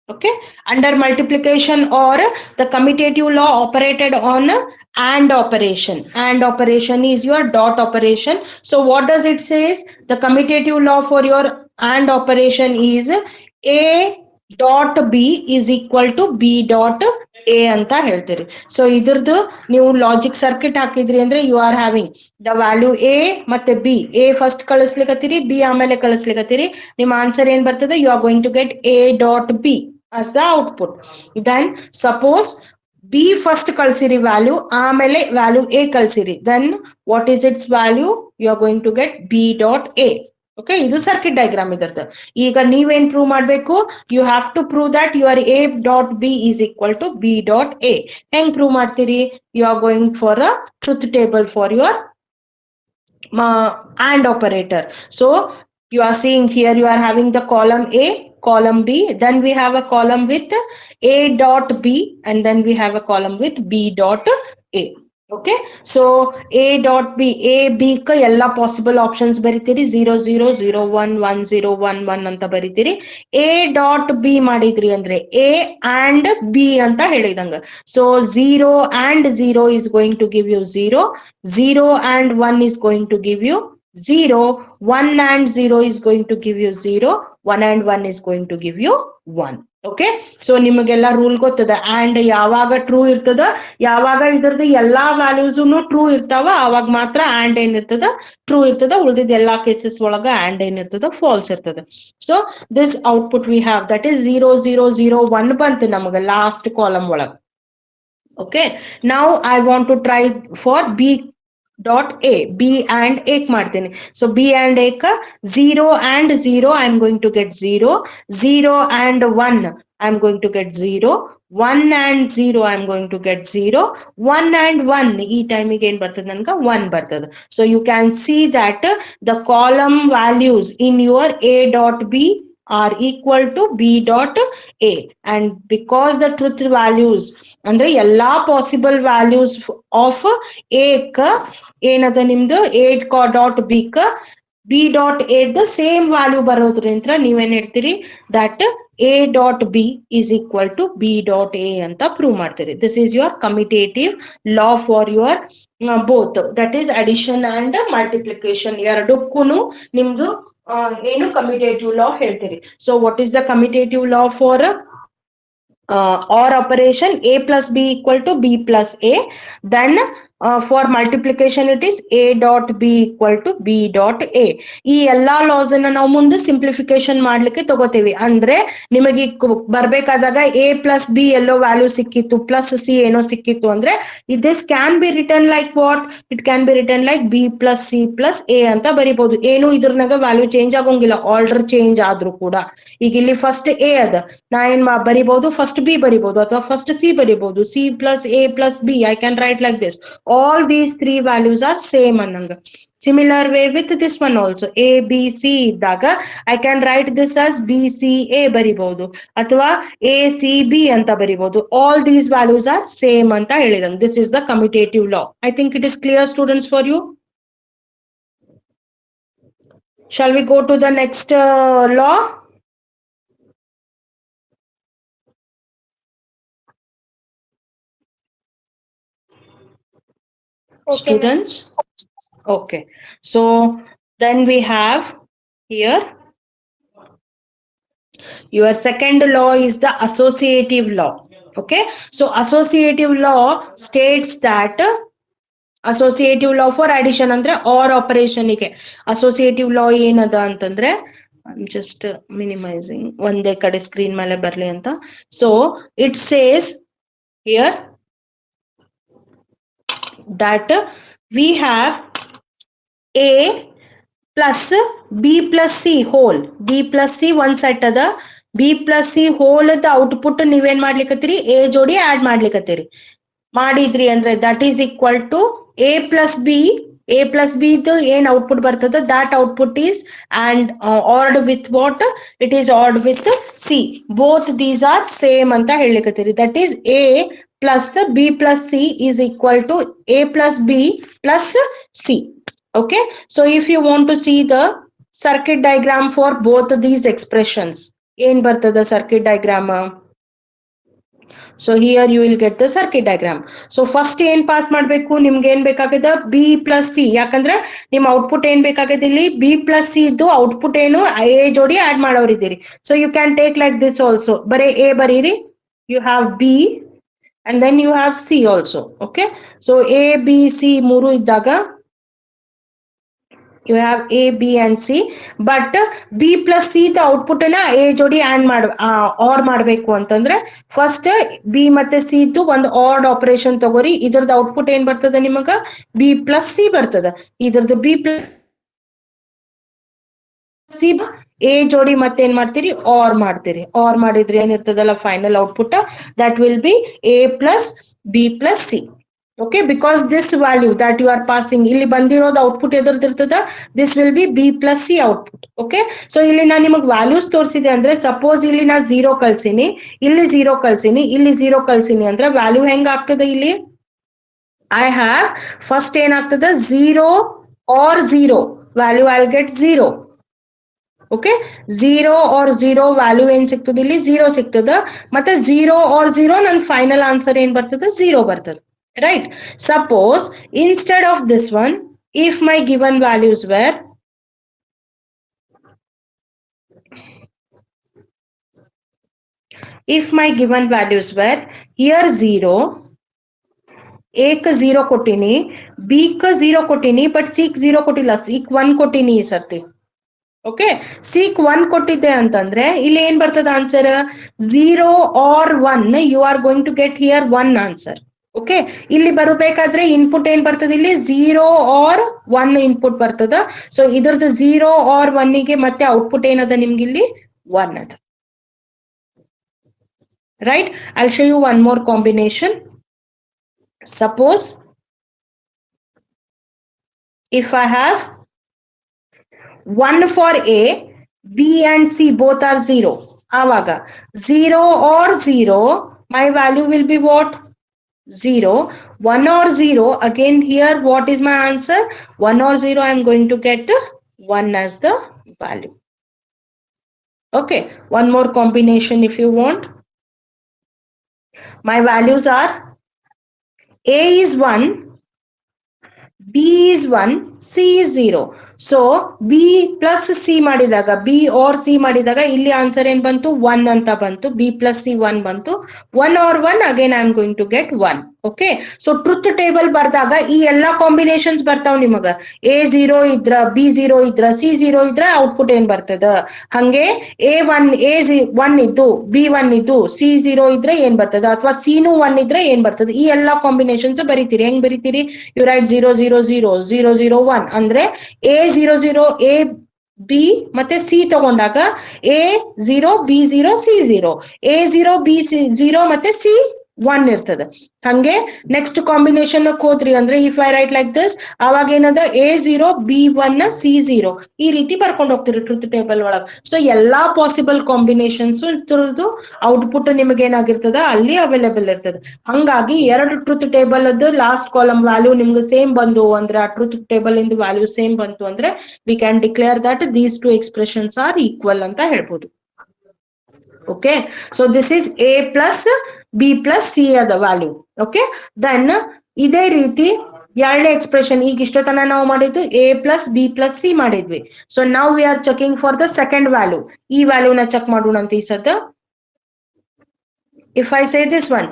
Okay, under multiplication or the commutative law operated on and operation. And operation is your dot operation. So what does it says? The commutative law for your and operation is a dot b is equal to b dot a ಅಂತ ಹೇಳ್ತೀರಿ. So ಇದ್ರದ್ದು ನೀವು logic circuit ಹಾಕಿದ್ರಿ ಅಂದ್ರೆ you are having the value A ಮತ್ತೆ B. A first ಕಳಿಸ್ಲಿಕತ್ತೀರಿ, B ಆಮೇಲೆ ಕಳಿಸ್ಲಿಕತ್ತೀರಿ. ನಿಮ್ಮ ಆನ್ಸರ್ ಏನ್ ಬರ್ತದೆ? You are going to get A dot B as the output. Then suppose b first kalsiri value, ಆಮೇಲೆ value a kalsiri, then what is its value? You are going to get b dot a. Okay, ಇದು circuit diagram ಇದರ್ದು. ಈಗ ನೀವೇನ್ prove ಮಾಡ್ಬೇಕು? You have to prove that your a dot b is equal to b dot a. ಹೆಂಗ್ prove ಮಾಡ್ತೀರಿ? You are going for a truth table for your and operator. So you are seeing here you are having the column A, column B, then we have a column with A dot B, and then we have a column with B dot A. Okay, so A dot B, A B ka ella possible options baritiri 0 0 0 1 1 0 1 1 anta baritiri. A dot B madidri andre A and B anta helidanga. So 0 and 0 is going to give you 0, 0 and 1 is going to give you 0, 1 and 0 is going to give you 0, 1 and 1 is going to give you 1. Okay, so ನಿಮಗೆಲ್ಲ rule ಗೊತ್ತದ. And ಯಾವಾಗ true ಇರ್ತದ, ಯಾವಾಗ ಇದ್ರದ್ದು ಎಲ್ಲಾ ವ್ಯಾಲ್ಯೂಸ್ನು true ಇರ್ತಾವ ಅವಾಗ ಮಾತ್ರ ಅಂಡ್ ಏನಿರ್ತದ ಟ್ರೂ ಇರ್ತದ. ಉಳಿದಿದ್ದ ಎಲ್ಲಾ ಕೇಸಸ್ ಒಳಗ ಅಂಡ್ ಏನಿರ್ತದ ಫಾಲ್ಸ್ ಇರ್ತದ. So this output we have that is 0 0 0 1 ಬಂತು ನಮಗ ಲಾಸ್ಟ್ ಕಾಲಮ್ ಒಳಗ. Okay, now I want to try for B dot a, b and a ಮಾಡ್ತೀನಿ. So b and a 0 and 0 I am going to get 0, 0 and 1 I am going to get 0, 1 and 0 I am going to get 0, 1 and 1 ಈ ಟೈಮಿಗೆ ಏನ್ ಬರ್ತದೆ ನನ್ಗೆ 1 ಬರ್ತದೆ. So you can see that the column values in your a dot b are equal to b dot a, and because the truth values ಅಂದ್ರೆ ಎಲ್ಲಾ possible values of a ಕ ಏನದ ನಿಮ್ದು a dot b ಕ b dot a the same value ಬರೋದ್ರಿಂದ ನೀವೇನ್ ಹೇಳ್ತೀರಿ that a dot b is equal to b dot a ಅಂತ ಪ್ರೂವ್ ಮಾಡ್ತೀರಿ. This is your commutative law for your both, that is addition and multiplication. ಎರಡಕ್ಕೂ ನಿಮ್ದು ಏನು commutative law ಹೇಳ್ತೀರಿ. So what is the commutative law for or operation? A plus b equal to b plus a. Then for multiplication it is a dot b equal to b dot a. ಈ ಎಲ್ಲಾ loss ಅನ್ನ ನಾವು ಮುಂದೆ simplification ಮಾಡ್ಲಿಕ್ಕೆ ತಗೋತೀವಿ. ಅಂದ್ರೆ ನಿಮಗೆ ಬರ್ಬೇಕಾದಾಗ a plus b yellow value ಸಿಕ್ಕಿತ್ತು ಪ್ಲಸ್ c ಏನೋ ಸಿಕ್ಕಿತ್ತು ಅಂದ್ರೆ this can be return like what? It can be return like b plus c plus a ಅಂತ ಬರಿಬಹುದು. ಏನು ಇದ್ರನಾಗ ವ್ಯಾಲ್ಯೂ ಚೇಂಜ್ ಆಗೋಂಗಿಲ್ಲ, ಆರ್ಡರ್ ಚೇಂಜ್ ಆದ್ರೂ ಕೂಡ. ಈಗ ಇಲ್ಲಿ ಫಸ್ಟ್ a ಅದ, ನಾ ಏನ್ ಬರಿಬಹುದು? ಫಸ್ಟ್ b ಬರಿಬಹುದು ಅಥವಾ first c ಬರಿಬಹುದು. c plus a plus b, I can write like this. All these three values are same ಅನ್ನಂಗ. Similar way with this one also. a b c ಇದ್ದಾಗ I can write this as b c a ಬರಿಬಹುದು ಅಥವಾ a c b ಅಂತ ಬರಿಬಹುದು. All these values are same ಅಂತ ಹೇಳಿದಂಗ. This is the commutative law. I think it is clear, students, for you. Shall we go to the next law? Okay, students? Okay, so then we have here Your second law is the associative law. Okay, so associative law states that associative law for addition ಅಂದ್ರೆ or operation ಗೆ associative law ಏನದ ಅಂತಂದ್ರೆ I'm just minimizing ಒಂದೇ ಕಡೆ screen ಮೇಲೆ ಬರ್ಲಿ ಅಂತ. So it says here that we have A plus B plus C whole. B plus C one set ಅದ. B plus C whole the output ನೀವೇನ್ ಮಾಡ್ಲಿಕತ್ತೀರಿ A ಜೋಡಿ ಆಡ್ ಮಾಡ್ಲಿಕತ್ತೀರಿ. ಮಾಡಿದ್ರಿ ಅಂದ್ರೆ that is equal to A plus B. A plus B ದು ಏನ್ output ಬರ್ತದ that output is and ORed with what? It is ORed with C. Both these are same ಅಂತ ಹೇಳಿಕತ್ತೀರಿ. That is A plus B plus C is equal to A plus B plus C. Okay, so if you want to see the circuit diagram for both these expressions, ಏನ್ ಬರ್ತದ circuit diagram? So here you will get the circuit diagram. So first ಏನ್ pass ಮಾಡ್ಬೇಕು, ನಿಮ್ಗೆ ಏನ್ ಬೇಕಾಗಿದೆ B plus C. ಯಾಕಂದ್ರೆ ನಿಮ್ output ಏನ್ ಬೇಕಾಗಿದೆ ಇಲ್ಲಿ B plus C ಇದ್ದು ಔಟ್ಪುಟ್ ಏನು A ಜೋಡಿ add ಮಾಡೋರಿದ್ದೀರಿ. So you can take like this also. ಬರೀ A ಬರೀರಿ, you have B and then you have C also. Okay, so A B C ಮೂರು ಇದ್ದಾಗ you have A, B and C, but B plus C the output ಅನ್ನ A ಜೋಡಿ add or ಮಾಡಬೇಕು ಅಂತಂದ್ರೆ first B ಮತ್ತೆ C ಇದ್ದು ಒಂದು add operation ತಗೋರಿ. ಇದರದ ಔಟ್ಪುಟ್ ಏನ್ ಬರ್ತದ ನಿಮಗ B plus C ಬರ್ತದ. ಇದರದ B plus C A ಜೋಡಿ ಮತ್ತೆ ಏನ್ ಮಾಡ್ತೀರಿ ಆರ್ ಮಾಡ್ತೀರಿ. ಆರ್ ಮಾಡಿದ್ರೆ ಏನಿರ್ತದಲ್ಲ final output that will be A plus B plus C. Okay, because this value that you are passing ಇಲ್ಲಿ ಬಂದಿರೋದು output ಎದುರ್ದಿರ್ತದ, this will be B plus C output. Okay, so ಇಲ್ಲಿ ನಾನು ನಿಮಗೆ ವ್ಯಾಲ್ಯೂಸ್ ತೋರಿಸಿದೆ ಅಂದ್ರೆ ಸಪೋಸ್ ಇಲ್ಲಿ ನಾ 0 ಕಳ್ಸಿನಿ, ಇಲ್ಲಿ 0 ಕಳ್ಸಿನಿ, ಇಲ್ಲಿ 0 ಕಳ್ಸಿನಿ ಅಂದ್ರೆ ವ್ಯಾಲ್ಯೂ ಹೆಂಗ್ ಆಗ್ತದೆ ಇಲ್ಲಿ I have first ಏನಾಗ್ತದ 0 or 0 value I'll get 0. Okay, 0 or 0 value ಏನ್ ಸಿಗ್ತದ ಇಲ್ಲಿ 0 ಸಿಗ್ತದ. ಮತ್ತೆ 0 or 0 ನನ್ನ ಫೈನಲ್ ಆನ್ಸರ್ ಏನ್ ಬರ್ತದ 0 ಬರ್ತದ. Right, suppose instead of this one, if my given values were here 0, A ಕ 0 ಕೊಟ್ಟಿನಿ, B ಕ 0 ಕೊಟ್ಟಿನಿ, but C ಕ 0 ಕೊಟ್ಟಿಲ್ಲ, C ಕ 1 ಕೊಟ್ಟಿನಿ ಈ ಸರ್ತಿ. ಓಕೆ, C ಕ 1 ಕೊಟ್ಟಿದ್ದೆ ಅಂತಂದ್ರೆ ಇಲ್ಲಿ ಏನ್ ಬರ್ತದ answer 0 or 1. You are going to get here 1 answer. Okay, ಇಲ್ಲಿ ಬರಬೇಕಾದ್ರೆ ಇನ್ಪುಟ್ ಏನ್ ಬರ್ತದ ಇಲ್ಲಿ 0 or 1 ಇನ್ಪುಟ್ ಬರ್ತದ. ಸೊ ಇದ್ರದ್ದು 0 or 1 ಗೆ ಮತ್ತೆ ಔಟ್ಪುಟ್ ಏನದ ನಿಮ್ಗೆ ಇಲ್ಲಿ 1 ಅದ. Right, I'll show you one more combination. Suppose if I have 1 for A, B and C both are 0. ಆವಾಗ 0 or 0, my value will be what? 0. 1 or 0, again here what is my answer? 1 or 0, I am going to get 1 as the value. Okay, one more combination if you want. My values are A is 1, B is 1, C is 0. So B plus C ಮಾಡಿದಾಗ, B or C ಮಾಡಿದಾಗ ಇಲ್ಲಿ answer ಏನ್ ಬಂತು 1 ಅಂತ ಬಂತು. B plus C 1 ಬಂತು. 1 or 1, again I am going to get 1. Okay, so truth table ಬರ್ದಾಗ ಈ ಎಲ್ಲಾ ಕಾಂಬಿನೇಷನ್ಸ್ ಬರ್ತಾವ್ ನಿಮಗ. A0 ಇದ್ರ, B0 ಇದ್ರ, C0 ಇದ್ರ ಔಟ್ಪುಟ್ ಏನ್ ಬರ್ತದ. ಹಂಗೆ A1 ಇದ್ದು, B1 ಇದ್ದು, C0 ಇದ್ರೆ ಏನ್ ಬರ್ತದ, ಅಥವಾ C 1 ಇದ್ರೆ ಏನ್ ಬರ್ತದ. ಈ ಎಲ್ಲಾ ಕಾಂಬಿನೇಷನ್ಸ್ ಬರೀತೀರಿ. ಹೆಂಗ್ ಬರೀತೀರಿ, ಯು ರೈಟ್ 0 0 0 0 0 1 ಅಂದ್ರೆ A00 A B ಮತ್ತೆ C ತಗೊಂಡಾಗ A0 B0 C0, A0 B0 ಮತ್ತೆ C1 ಇರ್ತದ. ಹಂಗೆ ನೆಕ್ಸ್ಟ್ ಕಾಂಬಿನೇಷನ್ ಹೋದ್ರಿ ಅಂದ್ರೆ if I write like this, ಅವಾಗ ಏನದ A0 B1 C0 ಈ ರೀತಿ ಬರ್ಕೊಂಡು ಹೋಗ್ತಿರಿ ಟ್ರುತ್ ಟೇಬಲ್ ಒಳಗ. ಸೊ ಎಲ್ಲಾ ಪಾಸಿಬಲ್ ಕಾಂಬಿನೇಷನ್ಸ್ ಇದ್ರದ್ದು ಔಟ್ಪುಟ್ ನಿಮಗೆ ಏನಾಗಿರ್ತದ ಅಲ್ಲಿ ಅವೈಲೇಬಲ್ ಇರ್ತದ. ಹಂಗಾಗಿ ಎರಡು ಟ್ರುತ್ ಟೇಬಲ್ ಅದ್ದು ಲಾಸ್ಟ್ ಕಾಲಮ್ ವ್ಯಾಲ್ಯೂ ನಿಮ್ಗೆ ಸೇಮ್ ಬಂದು ಅಂದ್ರೆ ಆ ಟ್ರುತ್ ಟೇಬಲ್ ಇಂದ ವ್ಯಾಲ್ಯೂ ಸೇಮ್ ಬಂತು ಅಂದ್ರೆ we can declare that these two expressions are equal ಅಂತ ಹೇಳ್ಬೋದು. Okay, so this is A plus B plus C are the value. Okay, then ಇದೇ ರೀತಿ ಎರಡನೇ ಎಕ್ಸ್ಪ್ರೆಷನ್ ಈಗ ಇಷ್ಟೊತ್ತನ ನಾವು ಮಾಡಿದ್ದು a plus B plus C ಮಾಡಿದ್ವಿ. ಸೊ ನಾವು we are checking for the second value. ಈ ವ್ಯಾಲ್ಯೂನ ಚೆಕ್ ಮಾಡೋಣ ಅಂತ ಈ ಸತ. If I say this one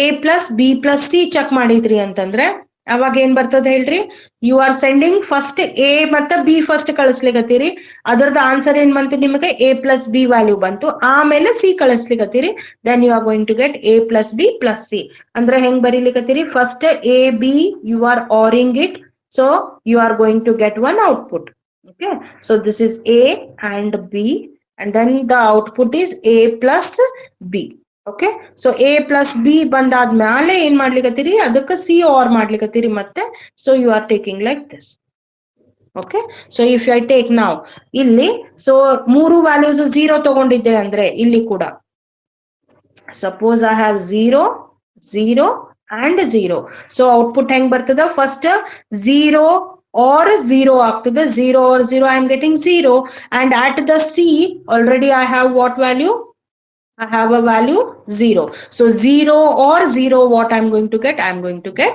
a plus B plus C check ಮಾಡಿದ್ರಿ ಅಂತಂದ್ರೆ ಅವಾಗ ಏನ್ ಬರ್ತದ ಹೇಳ್ರಿ, you are sending first A ಮತ್ತೆ ಬಿ ಫಸ್ಟ್ ಕಳಿಸ್ಲಿಕತ್ತೀರಿ, ಅದರದ ಆನ್ಸರ್ ಏನ್ ಬಂತು ನಿಮಗೆ a ಪ್ಲಸ್ ಬಿ ವ್ಯಾಲ್ಯೂ ಬಂತು, ಆಮೇಲೆ ಸಿ ಕಳಿಸ್ಲಿಕತ್ತೀರಿ, then you are going to get a plus B plus C. ಅಂದ್ರೆ ಹೆಂಗ್ ಬರೀಲಿಕತ್ತೀರಿ, first a b you are oring it, so you are going to get one output. Okay, so this is a and b and then the output is a plus b. Okay, so A plus B ಬಂದಾದ್ಮೇಲೆ ಏನ್ ಮಾಡ್ಲಿಕತ್ತೀರಿ, ಅದಕ್ಕೆ C or ಮಾಡ್ಲಿಕತ್ತೀರಿ ಮತ್ತೆ. So you are taking like this. Okay, so if I take ನಾವ್ ಇಲ್ಲಿ, so ಮೂರು values 0 ತಗೊಂಡಿದ್ದೆ ಅಂದ್ರೆ ಇಲ್ಲಿ ಕೂಡ suppose I have 0 0 and 0. So output ಹೆಂಗ್ ಬರ್ತದ, ಫಸ್ಟ್ 0 or 0 ಆಗ್ತದೆ, 0 or 0 I am getting 0 and at the C already I have what value, I have a value 0. So 0 or 0 what I'm going to get, I'm going to get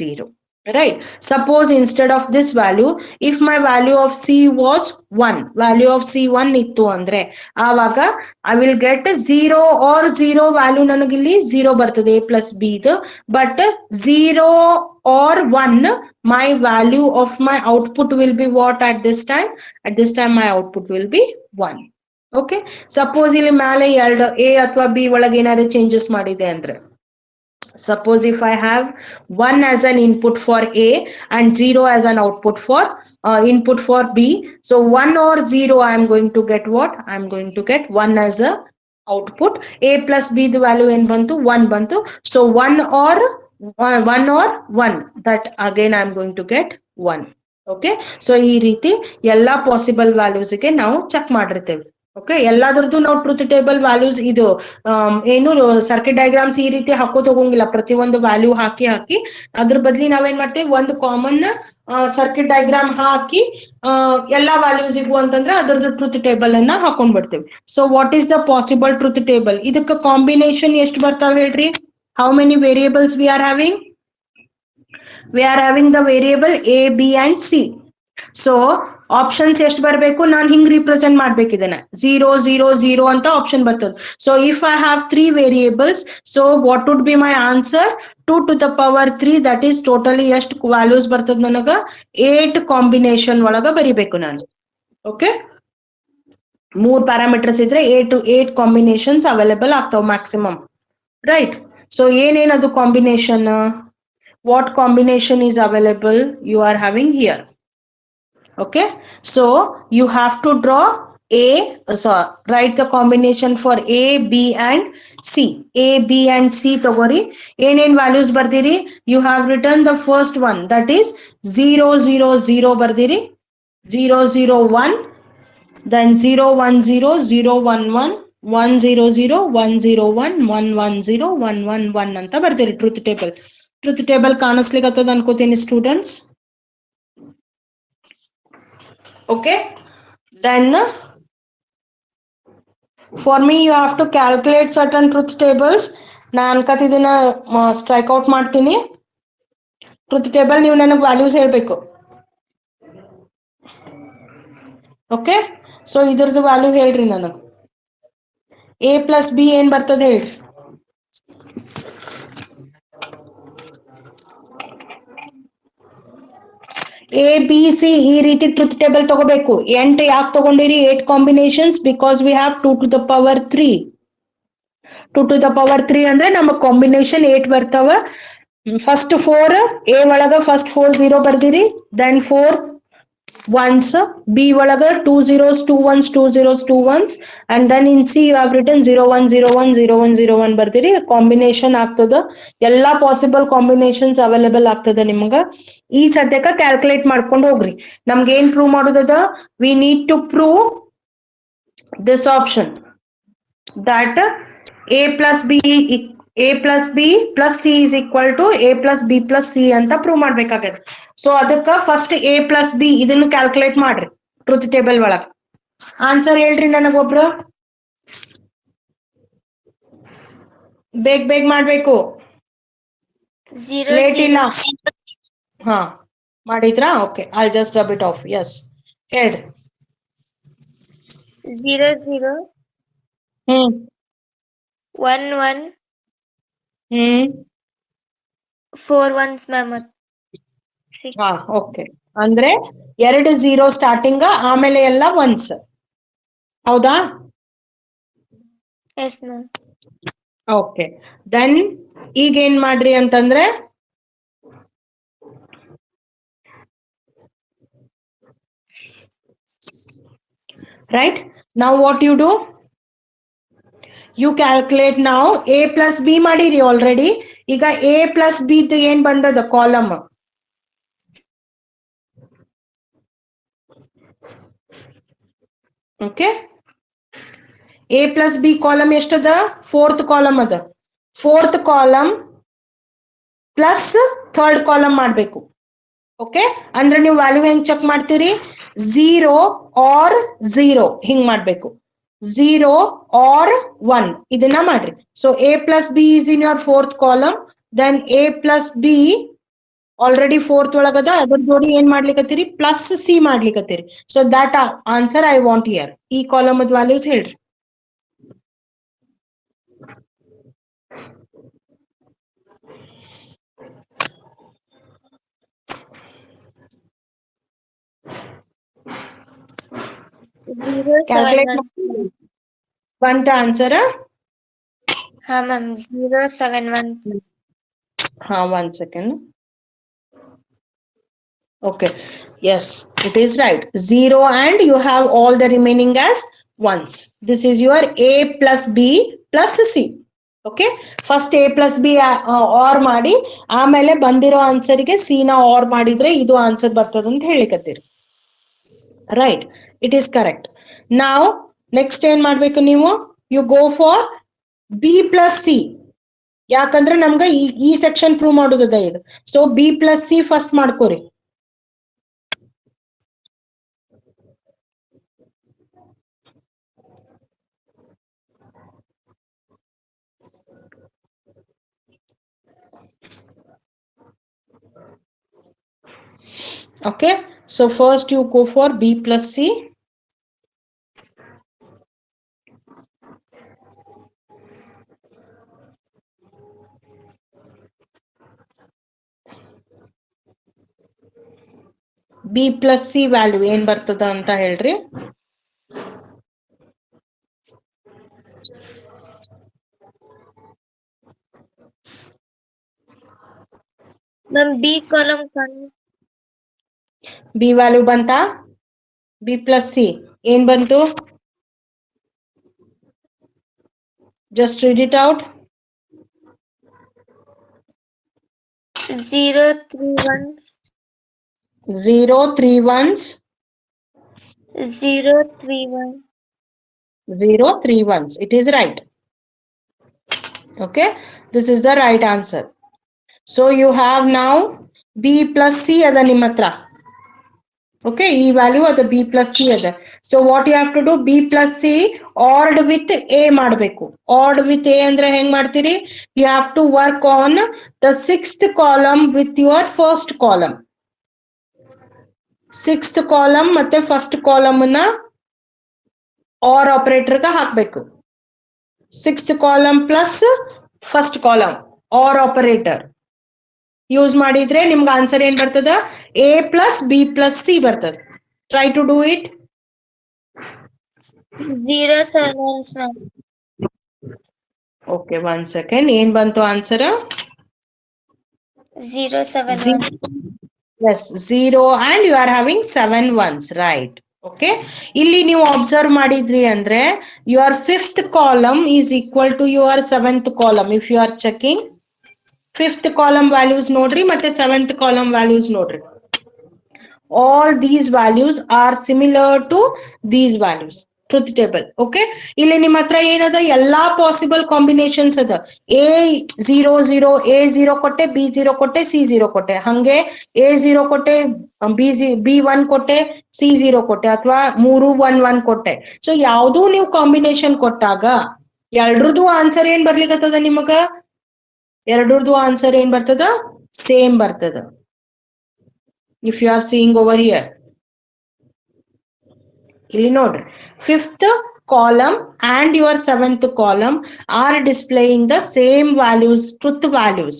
0. Right. Suppose instead of this value, if my value of C was 1, value of C 1 ittu andre, avaga I will get 0 or 0 value nanagilli 0 bartade A plus B idu, but 0 or 1 my value of my output will be what at this time? At this time my output will be 1. Okay, suppose ಇಲ್ಲಿ ಮೇಲೆ ಎರಡು A ಅಥವಾ B ಒಳಗೆ ಏನಾದ್ರು changes ಮಾಡಿದೆ ಅಂದ್ರೆ, suppose if I have 1 as an input for A and 0 as an output for input for B. So 1 or 0 I am going to get what? I am going to get 1 as a output. A plus B the value in bantu 1 bantu. So 1 or 1 that again I am going to get 1. Okay, so ಈ ರೀತಿ ಎಲ್ಲಾ possible values ಗೆ ನಾವು check ಮಾಡಿರ್ತೇವೆ. Okay, ಎಲ್ಲಾದ್ರದ್ದು ನಾವು truth table values ಇದು ಏನು circuit diagrams ಈ ರೀತಿ ಹಾಕೋತ ಹೋಗಂಗಿಲ್ಲ, ಪ್ರತಿ ಒಂದು ವ್ಯಾಲ್ಯೂ ಹಾಕಿ ಅದ್ರ ಬದ್ಲಿ ನಾವೇನ್ ಮಾಡ್ತೇವೆ, ಒಂದು ಕಾಮನ್ ಸರ್ಕ್ಯೂಟ್ ಡಯಾಗ್ರಾಮ್ ಹಾಕಿ ಎಲ್ಲಾ ವ್ಯಾಲ್ಯೂಸ್ ಇವು ಅಂತಂದ್ರೆ ಅದ್ರದ್ದು ಟ್ರೂತ್ ಟೇಬಲ್ ಅನ್ನ ಹಾಕೊಂಡ್ ಬಿಡ್ತೇವೆ. So what is the possible truth table, ಇದಕ್ಕೆ ಕಾಂಬಿನೇಷನ್ ಎಷ್ಟು ಬರ್ತಾವ ಹೇಳ್ರಿ, how many variables we are having, we are having the variable A B and C. So options ಎಷ್ಟು ಬರಬೇಕು, ನಾನು ಹಿಂಗ್ ರಿಪ್ರೆಸೆಂಟ್ ಮಾಡ್ಬೇಕಿದ್ದೇನೆ, 0 0 0 ಅಂತ ಆಪ್ಷನ್ ಬರ್ತದೆ. So if I have 3 variables, so what would be my answer, 2 to the power 3, that is totally ಎಷ್ಟು values ಬರ್ತದೆ ನನಗ, 8 combination ಒಳಗ ಬರಿಬೇಕು ನಾನು. ಓಕೆ, 3 ಪ್ಯಾರಾಮೀಟರ್ಸ್ ಇದ್ರೆ 8 ಕಾಂಬಿನೇಷನ್ಸ್ ಅವೈಲೇಬಲ್ ಆಗ್ತಾವ ಮ್ಯಾಕ್ಸಿಮಮ್. ರೈಟ್, ಸೊ ಏನೇನದು combination, what combination is available you are having here. Okay, so you have to draw write the combination for A, B and C. A, B and C togori. Enen values bardiri. You have written the first one, that is 0 0 0 bardiri, 0 0 1, then 0 1 0 0 1 1, 1 0 0 1 0 1, 1 1 0 1 1 1 anta bardiri truth table. Truth table ಕಾಣಿಸ್ಲಿಕ್ಕೆ ಅನ್ಕೋತೀನಿ students. Okay, then for me you have to calculate certain truth tables. ನಾನು ಅನ್ಕತಿದ್ದೀನ strike out ಮಾಡ್ತೀನಿ. Truth table ನೀವು ನನಗೆ values ಹೇಳ್ಬೇಕು. Okay, so ಇದ್ರದ್ದು value ಹೇಳ್ರಿ ನನಗೆ. A plus B ಏನ್ ಬರ್ತದೆ ಹೇಳ್ರಿ. ಎ ಬಿ ಸಿ ಈ ರೀತಿ ಟ್ರೂತ್ ಟೇಬಲ್ ತಗೋಬೇಕು. 8 ಯಾಕೆ ತಗೊಂಡಿರಿ, 8 combinations, because we have 2 to the power 3. 2 to the power 3 ಅಂದ್ರೆ ನಮ್ಮ ಕಾಂಬಿನೇಷನ್ 8 ಬರ್ತಾವ. ಫಸ್ಟ್ 4 ಎ ಒಳಗ ಫಸ್ಟ್ 4 0 ಬರ್ದಿರಿ, ದೆನ್ 4 1s, B ಒಳಗ 2 zeros 2 1s 2 zeros 2 1s, and then in C you have written 0 1 0 1 0 1 0 1 ಬರ್ದಿರಿ. Combination ಆಗ್ತದ, ಎಲ್ಲಾ possible combinations available ಆಗ್ತದ ನಿಮ್ಗ. ಈ ಸದ್ಯಕ್ಕೆ ಕ್ಯಾಲ್ಕುಲೇಟ್ ಮಾಡ್ಕೊಂಡು ಹೋಗ್ರಿ. ನಮ್ಗೆ ಏನ್ ಪ್ರೂವ್ ಮಾಡೋದದ, we need to prove this option that A plus B plus C is equal to A plus B plus C ಅಂತ ಪ್ರೂವ್ ಮಾಡ್ಬೇಕಾಗತ್ತೆ. ಸೊ ಅದಕ್ಕ ಫಸ್ಟ್ A plus B ಇದನ್ನು ಕ್ಯಾಲ್ಕುಲೇಟ್ ಮಾಡ್ರಿ ಟ್ರೂತ್ ಟೇಬಲ್ ಒಳಗ. ಆನ್ಸರ್ ಹೇಳ್ರಿ ನನಗೊಬ್ರು, ಬೇಗ ಮಾಡ್ಬೇಕು, ಲೇಟ್ ಇಲ್ಲ. ಹಾ ಮಾಡಿದ್ರಾ? Okay, I just rub it off. Yes, ಹೇಳ್ರಿ. 0 0 ಹ್ಮ್ 1 1 ಹ್ಮ್ 4 1s ಮ್ಯಾಮ್. 6. ಹಾ ಓಕೆ. ಅಂದ್ರೆ 2 0 ಸ್ಟಾರ್ಟಿಂಗ್, ಆಮೇಲೆ ಎಲ್ಲ ಒನ್ಸ್. ಹೌದಾ? Yes ma'am. ಓಕೆ, ದೆನ್ ಈಗ ಏನ್ ಮಾಡ್ರಿ ಅಂತಂದ್ರೆ, right now what you do, you calculate now a plus b ಮಾಡಿರಿ ಆಲ್ರೆಡಿ. ಈಗ a plus b ಏನ್ ಬಂದದ column? Okay, a plus b column ಎಷ್ಟದ? 4th ಕಾಲಮ್ ಅದ. 4th column plus 3rd column ಮಾಡ್ಬೇಕು. ಓಕೆ, ಅಂದ್ರೆ ನೀವು ವ್ಯಾಲ್ಯೂ ಹೆಂಗ್ ಚೆಕ್ ಮಾಡ್ತೀರಿ? 0 or 0 ಹಿಂಗ್ ಮಾಡ್ಬೇಕು. 0 or 1 ಇದನ್ನ ಮಾಡ್ರಿ. So a plus b is in your 4th column, then a plus b ಆಲ್ರೆಡಿ 4th ಒಳಗದ, ಅದ್ರ ಜೋಡಿ ಏನ್ ಮಾಡ್ಲಿಕ್ಕತ್ತೀರಿ? ಪ್ಲಸ್ ಸಿ ಮಾಡ್ಲಿಕ್ಕತ್ತೀರಿ. So that answer I want here. ಈ ಕಾಲಮ್ ವ್ಯಾಲ್ಯೂಸ್ ಹೇಳ್ರಿ. ಕ್ಯಾಲ್ಕುಲೇಟ್ ಬಂತ ಆನ್ಸರ್? ಹಾ ಮ್ಯಾಮ್, 0 7 1s. ಹಾ, 1 second. Okay, yes, it is right. 0 and you have all the remaining as ones. This is your a plus b plus c. Okay, first a plus b or ಮಾಡಿ, ಆಮೇಲೆ ಬಂದಿರೋ ಆನ್ಸರ್ಗೆ c ನ R ಮಾಡಿದ್ರೆ ಇದು answer ಬರ್ತದೆ ಅಂತ ಹೇಳಿಕತ್ತೀರಿ. Right, it is correct. ನಾವು ನೆಕ್ಸ್ಟ್ ಏನ್ ಮಾಡ್ಬೇಕು ನೀವು? You go for B plus C. ಯಾಕಂದ್ರೆ ನಮ್ಗೆ ಈ ಸೆಕ್ಷನ್ ಪ್ರೂವ್ ಮಾಡೋದದ ಇದು. So B plus C first ಮಾಡ್ಕೋರಿ. Okay, so first you go for b plus c. b plus c value ಏನ್ ಬರ್ತದ ಅಂತ ಹೇಳ್ರಿ. Ma'am B column B value ಬಂತ? ಬಿ ಪ್ಲಸ್ ಸಿ ಏನ್ ಬಂತು? Just read it out. 0 3 1s 0 3 1s 0 3 1. 0 3 1s. It is right. Okay, this is the right answer. So you have now b plus c ada ನಿಮ್ಮ ಹತ್ರ. Okay, ಈ value ಅದ b plus c ಅದ. So what you have to do, b plus c odd with a ಮಾಡಬೇಕು. Odd with a ಅಂದ್ರೆ ಹೆಂಗ್ ಮಾಡ್ತೀರಿ? You have to work on the 6th column with your first column. 6th column ಮತ್ತೆ first column ನ or operator ಗೆ ಹಾಕ್ಬೇಕು. 6th column plus first column or operator use ಮಾಡಿದ್ರೆ ನಿಮ್ಗೆ ಆನ್ಸರ್ ಏನ್ ಬರ್ತದ? a plus b plus c ಬರ್ತದ. Try to do it. 0 7 1s ma'am. Okay, 1 second. ಏನ್ ಬಂತು ಆನ್ಸರ್? 0 7 1. Yes, 0 and you are having 7 ones, right? Okay, ಇಲ್ಲಿ ನೀವು ಅಬ್ಸರ್ವ್ ಮಾಡಿದ್ರಿ ಅಂದ್ರೆ your 5th column is equal to your 7th column. If you are checking 5th column values ನೋಡ್ರಿ ಮತ್ತೆ 7th column values ನೋಡ್ರಿ. All these values are similar to these values. Truth table. Okay, ಇಲ್ಲಿ ನಿಮ್ಮ ಹತ್ರ ಏನದ? ಎಲ್ಲಾ ಪಾಸಿಬಲ್ ಕಾಂಬಿನೇಷನ್ಸ್ ಅದ. a0 a0 ಕೊಟ್ಟೆ, b0 ಕೊಟ್ಟೆ, c0 ಕೊಟ್ಟೆ. ಹಂಗೆ a0 ಕೊಟ್ಟೆ, b1 ಕೊಟ್ಟೆ, c0 ಕೊಟ್ಟೆ, ಅಥವಾ 3 1 1 ಕೊಟ್ಟೆ. ಸೊ ಯಾವ್ದು ನೀವು ಕಾಂಬಿನೇಷನ್ ಕೊಟ್ಟಾಗ ಎರಡ್ರದ್ದು ಆನ್ಸರ್ ಏನ್ ಬರ್ಲಿಕ್ಕತ್ತದ ನಿಮಗ? ಎರಡರದ್ದು ಆನ್ಸರ್ ಏನ್ ಬರ್ತದ? ಸೇಮ್ ಬರ್ತದ. If you are seeing over here, ಇಲ್ಲಿ ನೋಡ್ರಿ, fifth column and your seventh column are displaying the same values, truth values.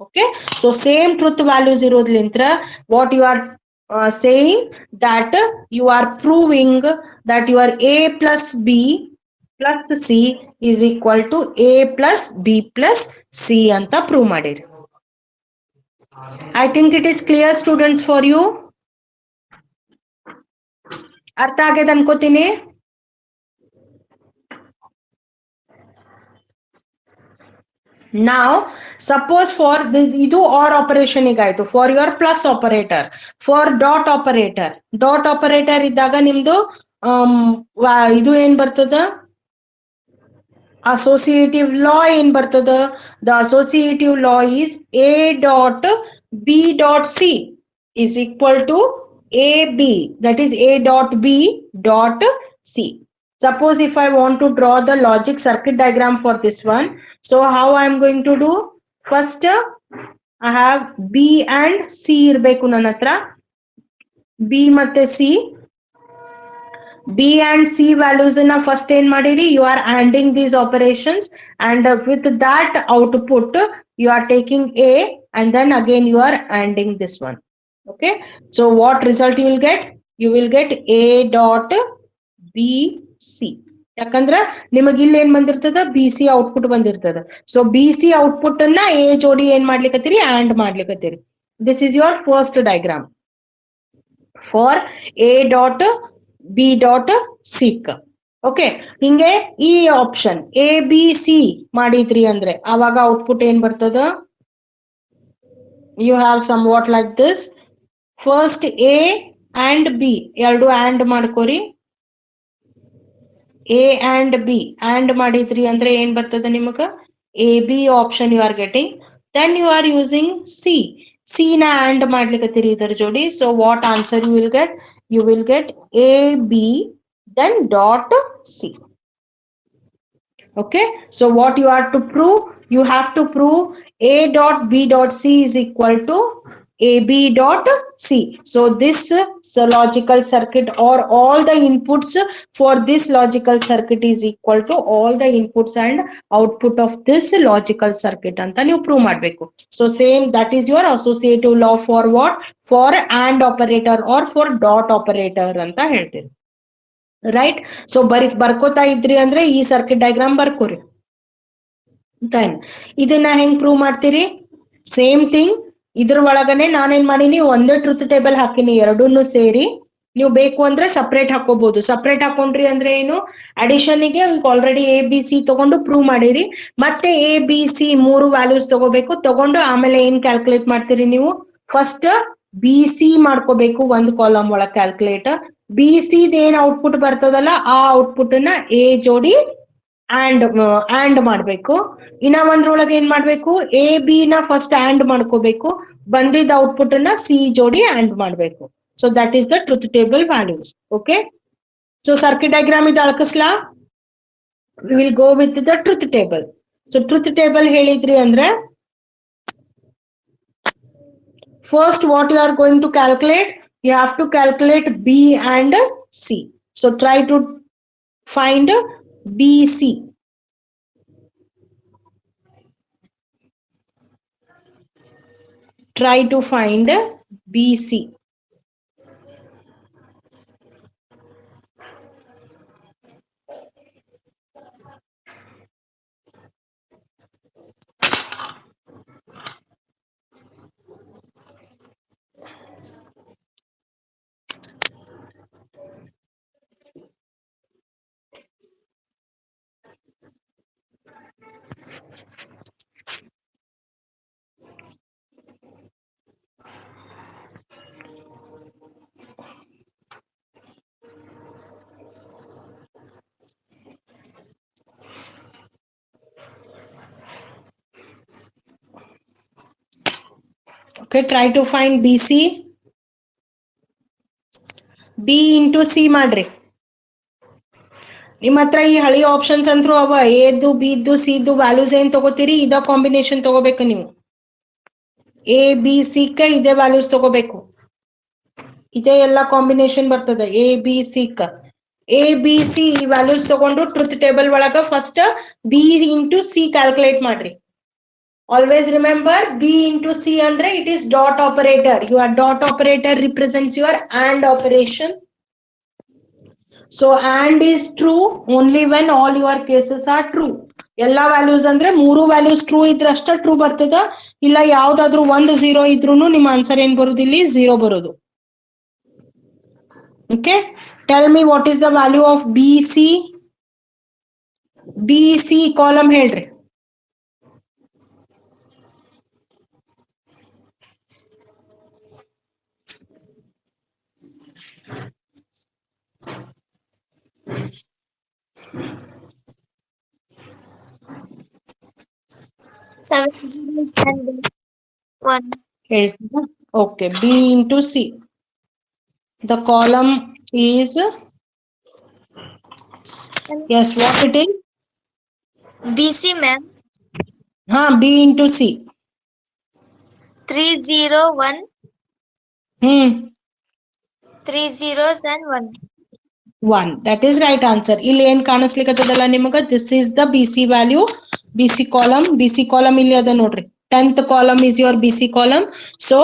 Okay, so same truth values irodlintra what you are saying that you are proving that your a plus b plus c is equal to a plus b plus c anta prove madiri. I think it is clear students for you. ಅರ್ಥ ಆಗ್ಯದ ಅನ್ಕೋತೀನಿ. Now suppose for ಇದು or operation ಈಗಾಯ್ತು. For your plus operator, for dot operator ಇದ್ದಾಗ ನಿಮ್ದು ಇದು ಏನ್ ಬರ್ತದ, associative law ಏನ್ ಬರ್ತದ, the associative law is a dot b dot c is equal to ab, that is a dot b dot c. Suppose if I want to draw the logic circuit diagram for this one, so how I am going to do? First I have b and c irbeku ನನ್ನ ಹತ್ರ, b ಮತ್ತೆ c, b and c values na first ಏನ್ ಮಾಡಿರಿ, you are ANDing these operations and with that output you are taking a and then again you are ANDing this one. Okay, so what result you will get? You will get a dot b c. ಯಾಕಂದ್ರೆ ನಿಮಗೆ ಇಲ್ಲಿ ಏನ್ ಬಂದಿರ್ತದ, B C output ಬಂದಿರ್ತದ. So B C output ಅನ್ನ A ಜೋಡಿ ಏನ್ ಮಾಡ್ಲಿಕತ್ತೀರಿ, ಆಂಡ್ ಮಾಡ್ಲಿಕತ್ತೀರಿ. This is your first diagram for A dot B dot C. Okay, ಹಿಂಗೆ ಈ ಆಪ್ಷನ್ ಎ ಬಿ ಸಿ ಮಾಡಿದ್ರಿ ಅಂದ್ರೆ ಅವಾಗ ಔಟ್ಪುಟ್ ಏನ್ ಬರ್ತದ, you have somewhat like this. First A and B ಎರಡು ಆಂಡ್ ಮಾಡ್ಕೋರಿ, ಎ ಅಂಡ್ ಬಿ ಆಂಡ್ ಮಾಡಿದ್ರಿ ಅಂದ್ರೆ ಏನ್ ಬರ್ತದ ನಿಮಗ, A B option you are getting. Then you are using C, C ನ ಆಂಡ್ ಮಾಡ್ಲಿಕತ್ತೀರಿ ಇದರ ಜೋಡಿ. So what answer you will get, you will get A B then dot C. Okay, so what you are to prove, you have to prove a dot b dot c is equal to ab dot c. So this logical circuit or all the inputs for this logical circuit is equal to all the inputs and output of this logical circuit anta ನೀವು prove ಮಾಡಬೇಕು. So same, that is your associative law for what, for AND operator or for dot operator ಅಂತ ಹೇಳ್ತೀರಿ. Right, so ಬರ್ಕೋತಾ ಇದ್ರಿ ಅಂದ್ರೆ ಈ circuit diagram ಬರ್ಕೋರಿ. Then ಇದನ್ನ ಹೆಂಗ್ prove ಮಾಡ್ತೀರಿ, ಸೇಮ್ ಥಿಂಗ್. ಇದ್ರ ಒಳಗನೆ ನಾನೇನ್ ಮಾಡೀನಿ, ಒಂದೇ ಟ್ರೂತ್ ಟೇಬಲ್ ಹಾಕಿನಿ ಎರಡನ್ನೂ ಸೇರಿ. ನೀವು ಬೇಕು ಅಂದ್ರೆ ಸಪ್ರೇಟ್ ಹಾಕೋಬಹುದು. ಸಪ್ರೇಟ್ ಹಾಕೊಂಡ್ರಿ ಅಂದ್ರೆ ಏನು, ಅಡಿಷನ್ಗೆ ಆಲ್ರೆಡಿ ಎ ಬಿ ಸಿ ತಗೊಂಡು ಪ್ರೂವ್ ಮಾಡಿರಿ, ಮತ್ತೆ ಎ ಬಿ ಸಿ ಮೂರು ವ್ಯಾಲ್ಯೂಸ್ ತಗೋಬೇಕು. ತಗೊಂಡು ಆಮೇಲೆ ಏನ್ ಕ್ಯಾಲ್ಕುಲೇಟ್ ಮಾಡ್ತೀರಿ ನೀವು, ಫಸ್ಟ್ ಬಿ ಸಿ ಮಾಡ್ಕೋಬೇಕು ಒಂದು ಕಾಲಮ್ ಒಳಗೆ ಕ್ಯಾಲ್ಕುಲೇಟ್. ಬಿ ಸಿ ಏನ್ ಔಟ್ಪುಟ್ ಬರ್ತದಲ್ಲ ಆ ಔಟ್ಪುಟ್ ನ ಎ ಜೋಡಿ ಆಂಡ್ ಮಾಡ್ಬೇಕು. ಇನ್ನ ಒಂದ್ರೊಳಗೆ ಏನ್ ಮಾಡ್ಬೇಕು, ಎ ಬಿ ನ ಫಸ್ಟ್ ಆಂಡ್ ಮಾಡ್ಕೋಬೇಕು, ಬಂದಿದ್ದ ಔಟ್ಪುಟ್ ನ ಸಿ ಜೋಡಿ ಆಂಡ್ ಮಾಡ್ಬೇಕು. So that is the truth table values. Okay, so circuit diagram ಇದು ಅಳಕಸ್ಲಾ, we will go with the truth table. So truth table ಹೇಳಿದ್ರಿ ಅಂದ್ರೆ first what you are going to calculate, you have to calculate B and C. So try to find BC. Try to find BC. Okay, try to find BC. B into C ಮಾಡ್ರಿ. ನಿಮ್ಮ ಹತ್ರ ಈ ಹಳಿ options ಅಂತೂ ಅವ, ಎದ್ದು ಬಿದ್ದು Siddu values ಏನ್ ತಗೋತೀರಿ ಇದ ಕಾಂಬಿನೇಷನ್ ತಗೋಬೇಕು ನೀವು. ಎ ಬಿ ಸಿ ಕ ಇದೇ ವ್ಯಾಲ್ಯೂಸ್ ತಗೋಬೇಕು. ಇದೇ ಎಲ್ಲ ಕಾಂಬಿನೇಷನ್ ಬರ್ತದೆ A B C A B C ಈ ವ್ಯಾಲ್ಯೂಸ್ ತಗೊಂಡು ಟ್ರುತ್ ಟೇಬಲ್ ಒಳಗ first B into C calculate ಮಾಡ್ರಿ. Always remember B into C ಅಂದ್ರೆ it is dot operator. Your dot operator represents your AND operation. So AND is true only when all your cases are true. ಎಲ್ಲಾ values ಅಂದ್ರೆ ಮೂರು values true ಇದ್ರೆ ಅಷ್ಟೇ true ಬರ್ತದ. ಇಲ್ಲ ಯಾವ್ದಾದ್ರು ಒಂದು 0 ಇದ್ರೂನು ನಿಮ್ಮ ಆನ್ಸರ್ ಏನ್ ಬರೋದು, ಇಲ್ಲಿ 0 ಬರೋದು. Okay, tell me what is the value of B C. B C column ಹೇಳ್ರಿ. Okay, B into C. The column is, yes, what it is? BC, ma'am. B into C. 301. 3 zeros and 1. 1. That is right answer. ಇಲ್ಲಿ ಏನ್ ಕಾಣಿಸ್ಲಿಕ್ಕತ್ತದಲ್ಲ ನಿಮಗ, this is the BC value. BC column ಇಲ್ಲಿ ಅದ ನೋಡ್ರಿ. 10th column is your BC column. So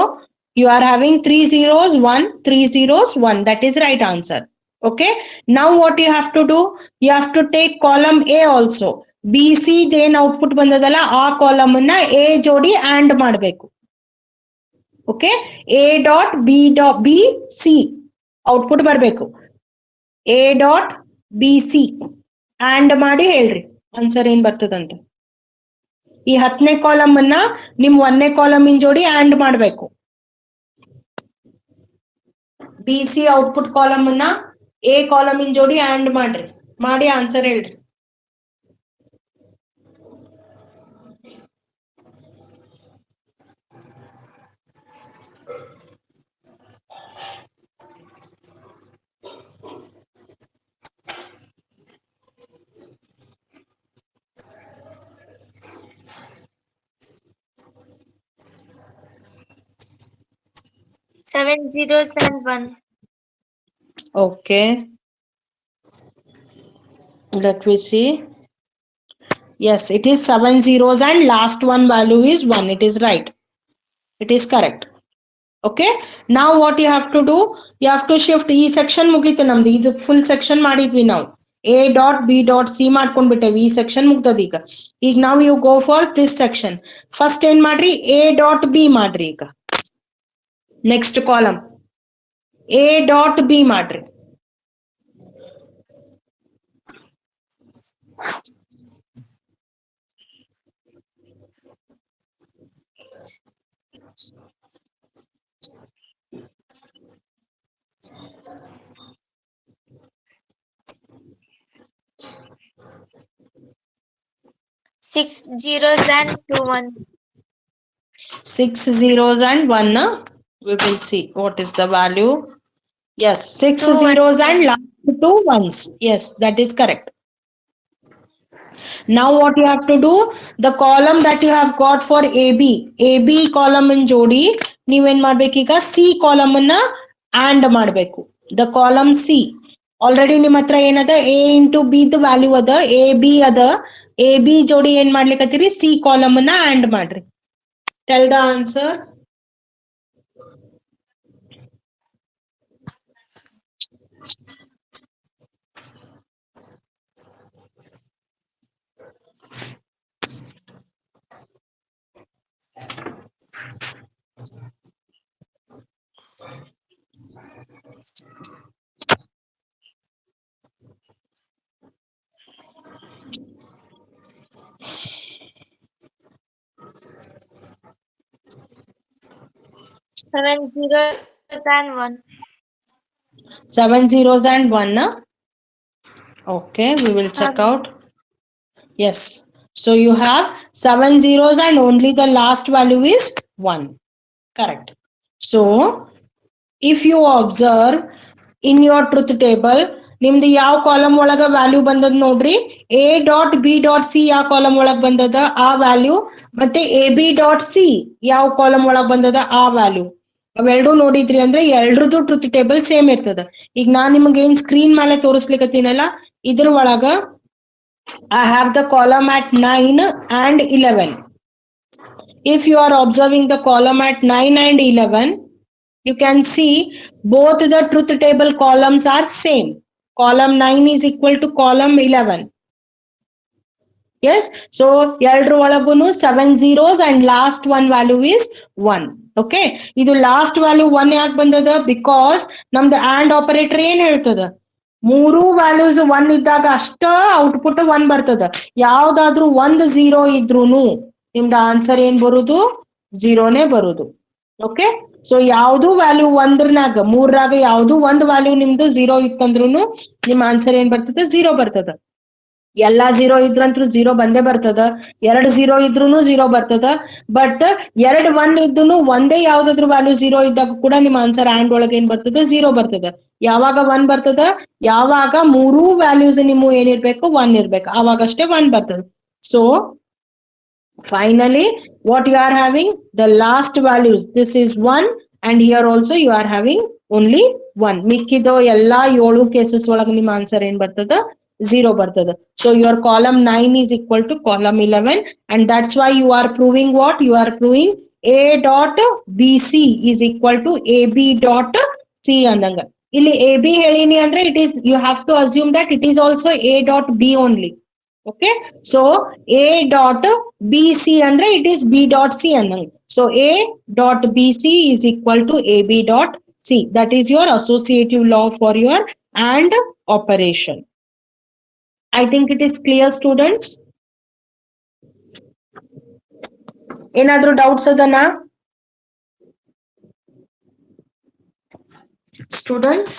you are having 3 zeros, 1, 3 zeros, 1. That is right answer. Okay. Now what you have to do? You have to take column A also. BC then output ಬಂದದಲ್ಲ ಆ column ಅನ್ನ A ಜೋಡಿ AND ಮಾಡಬೇಕು. Okay, A dot B C output ಬರಬೇಕು. A dot B C and ಮಾಡಿ ಹೇಳ್ರಿ answer ಏನ್ ಬರ್ತದಂತ. ಈ 10ನೇ ಕಾಲಮ್ ಅನ್ನ ನಿಮ್ 1ನೇ ಕಾಲಮ್ ಇನ್ ಜೋಡಿ ಆಂಡ್ ಮಾಡ್ಬೇಕು. ಬಿ ಸಿ ಔಟ್ಪುಟ್ ಕಾಲಮ್ ಅನ್ನ ಎ ಕಾಲಮ್ ಇನ್ ಜೋಡಿ ಆಂಡ್ ಮಾಡ್ರಿ, ಮಾಡಿ ಆನ್ಸರ್ ಹೇಳ್ರಿ. Seven zeros and 1. Okay, let me see. Yes, it is 7 zeros and last one value is 1. It is right. It is correct. Okay, now what you have to do? You have to shift. ಈ section ಮುಗೀತು ನಮ್ದು. ಇದು full section ಮಾಡಿದ್ವಿ ನಾವು. A dot B dot C ಮಾಡ್ಕೊಂಡ್ಬಿಟ್ಟೇವಿ. ಈ section ಮುಗ್ದದ ಈಗ. ಈಗ ನಾವು you go for this section. First ಏನ್ ಮಾಡ್ರಿ, A dot B ಮಾಡ್ರಿ. ಈಗ next column A dot B ಮಾಡ್ರಿ. Six zeros and 2 1. 6 zeros and 1. We will see what is the value. Yes, 6 2 zeros and last 2 ones. Yes, that is correct. Now what you have to do? The column that you have got for AB column in jodi ನೀವೇನ್ ಮಾಡ್ಬೇಕೀಗ C column ಅನ್ನ AND ಮಾಡ್ಬೇಕು. The column C already ನಿಮ್ಮ ಹತ್ರ ಏನದ A into B the value ಅದ, AB ಅದ. AB ಜೋಡಿ ಏನ್ ಮಾಡ್ಲಿಕ್ಕತ್ತೀರಿ, C column ಅನ್ನ AND ಮಾಡ್ರಿ. Tell the answer. Seven zeros and 1. 7 zeros and 1. Okay, we will check out. Yes, so you have 7 zeros and only the last value is 1. Correct. So if you observe in your truth table, ನಿಮ್ದು ಯಾವ column ಒಳಗ value ಬಂದದ್ ನೋಡ್ರಿ. A dot B dot C ಯಾವ column ಒಳಗ್ ಬಂದದ ಆ value, ಮತ್ತೆ AB ಡಾಟ್ ಸಿ ಯಾವ ಕಾಲಮ್ ಒಳಗ್ ಬಂದದ ಆ ವ್ಯಾಲ್ಯೂ. ಅವೆರಡು ನೋಡಿದ್ರಿ ಅಂದ್ರೆ ಎಲ್ರದ್ದು ಟ್ರುತ್ ಟೇಬಲ್ ಸೇಮ್ ಇರ್ತದ. ಈಗ ನಾನ್ ನಿಮ್ಗೆ ಏನ್ ಸ್ಕ್ರೀನ್ ಮೇಲೆ ತೋರಿಸ್ಲಿಕತ್ತೀನಲ್ಲ ಇದ್ರ ಒಳಗ I have the column at 9 and 11. If you are observing the column at 9 and 11, you can see both the truth table columns are same. Column 9 is equal to column 11. Yes, so ಎರಡರ ಒಳಗುನು 7 zeros and last one value is 1. Okay, ಇದು last value 1 ಯಾಕೆ ಬಂದದ? Because ನಮ್ದು and operator ಏನ್ ಹೇಳ್ತದ, ಮೂರು values 1 ಇದ್ದಾಗ ಅಷ್ಟ ಔಟ್ಪುಟ್ 1 ಬರ್ತದ. ಯಾವ್ದಾದ್ರು ಒಂದು 0 ಇದ್ರೂನು ನಿಮ್ದು ಆನ್ಸರ್ ಏನ್ ಬರುದು? 0ನೇ ಬರುದು. ಓಕೆ, ಸೊ ಯಾವ್ದು ವ್ಯಾಲ್ಯೂ ಒಂದ್ರನಾಗ ಮೂರಾಗ ಯಾವ್ದು ಒಂದು ವ್ಯಾಲ್ಯೂ ನಿಮ್ದು 0 ಇತ್ತಂದ್ರುನು ನಿಮ್ ಆನ್ಸರ್ ಏನ್ ಬರ್ತದ? 0 ಬರ್ತದ. ಎಲ್ಲಾ 0 ಇದ್ರಂತ್ರು 0 ಬಂದೇ ಬರ್ತದ. 2 0 ಇದ್ರೂನು 0 ಬರ್ತದ. ಬಟ್ 2 1 ಇದ್ದುನು ಒಂದೇ ಯಾವ್ದಾದ್ರು ವ್ಯಾಲ್ಯೂ 0 ಇದ್ದಾಗ ಕೂಡ ನಿಮ್ ಆನ್ಸರ್ ಆಂಡ್ ಒಳಗೆ ಏನ್ ಬರ್ತದ? 0 ಬರ್ತದ. ಯಾವಾಗ 1 ಬರ್ತದ? ಯಾವಾಗ ಮೂರೂ ವ್ಯಾಲ್ಯೂಸ್ ನಿಮ್ಮ ಏನಿರ್ಬೇಕು? 1 ಇರ್ಬೇಕು, ಅವಾಗಷ್ಟೇ 1 ಬರ್ತದ. So finally what you are having? The last values, this is 1 and here also you are having only 1. ಮಿಕ್ಕಿದ ಎಲ್ಲಾ 7 ಕೇಸಸ್ ಒಳಗೆ ನಿಮ್ಮ ಆನ್ಸರ್ ಏನ್ ಬರ್ತದ? 0 ಬರ್ತದ. So your column 9 is equal to column 11 and that's why you are proving what? You are proving A dot BC is equal to AB dot C ಅಂದಂಗ. ಇಲ್ಲಿ AB ಹೇಳಿನಿ ಅಂದ್ರೆ it is, you have to assume that it is also A dot B only. Okay, so A dot BC andre it is B dot C annang. So A dot BC is equal to AB dot C. That is your associative law for your AND operation. I think it is clear, students. Enadru doubts adana? Students?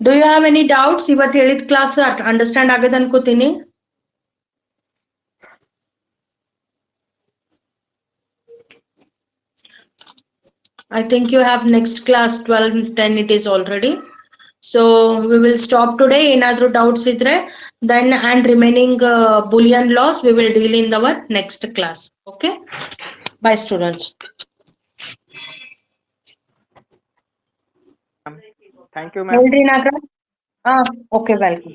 Do you have any doubts? ಇವತ್ತು ಹೇಳಿದ class understand ಆಗದ ಅನ್ಕೋತೀನಿ. I think you have next class 12:10 it is already. So we will stop today. Enadru doubts idre then and remaining Boolean laws we will deal in our next class. Okay, bye students. Thank you, ma'am. Okay, welcome.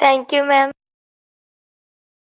Thank you, ma'am.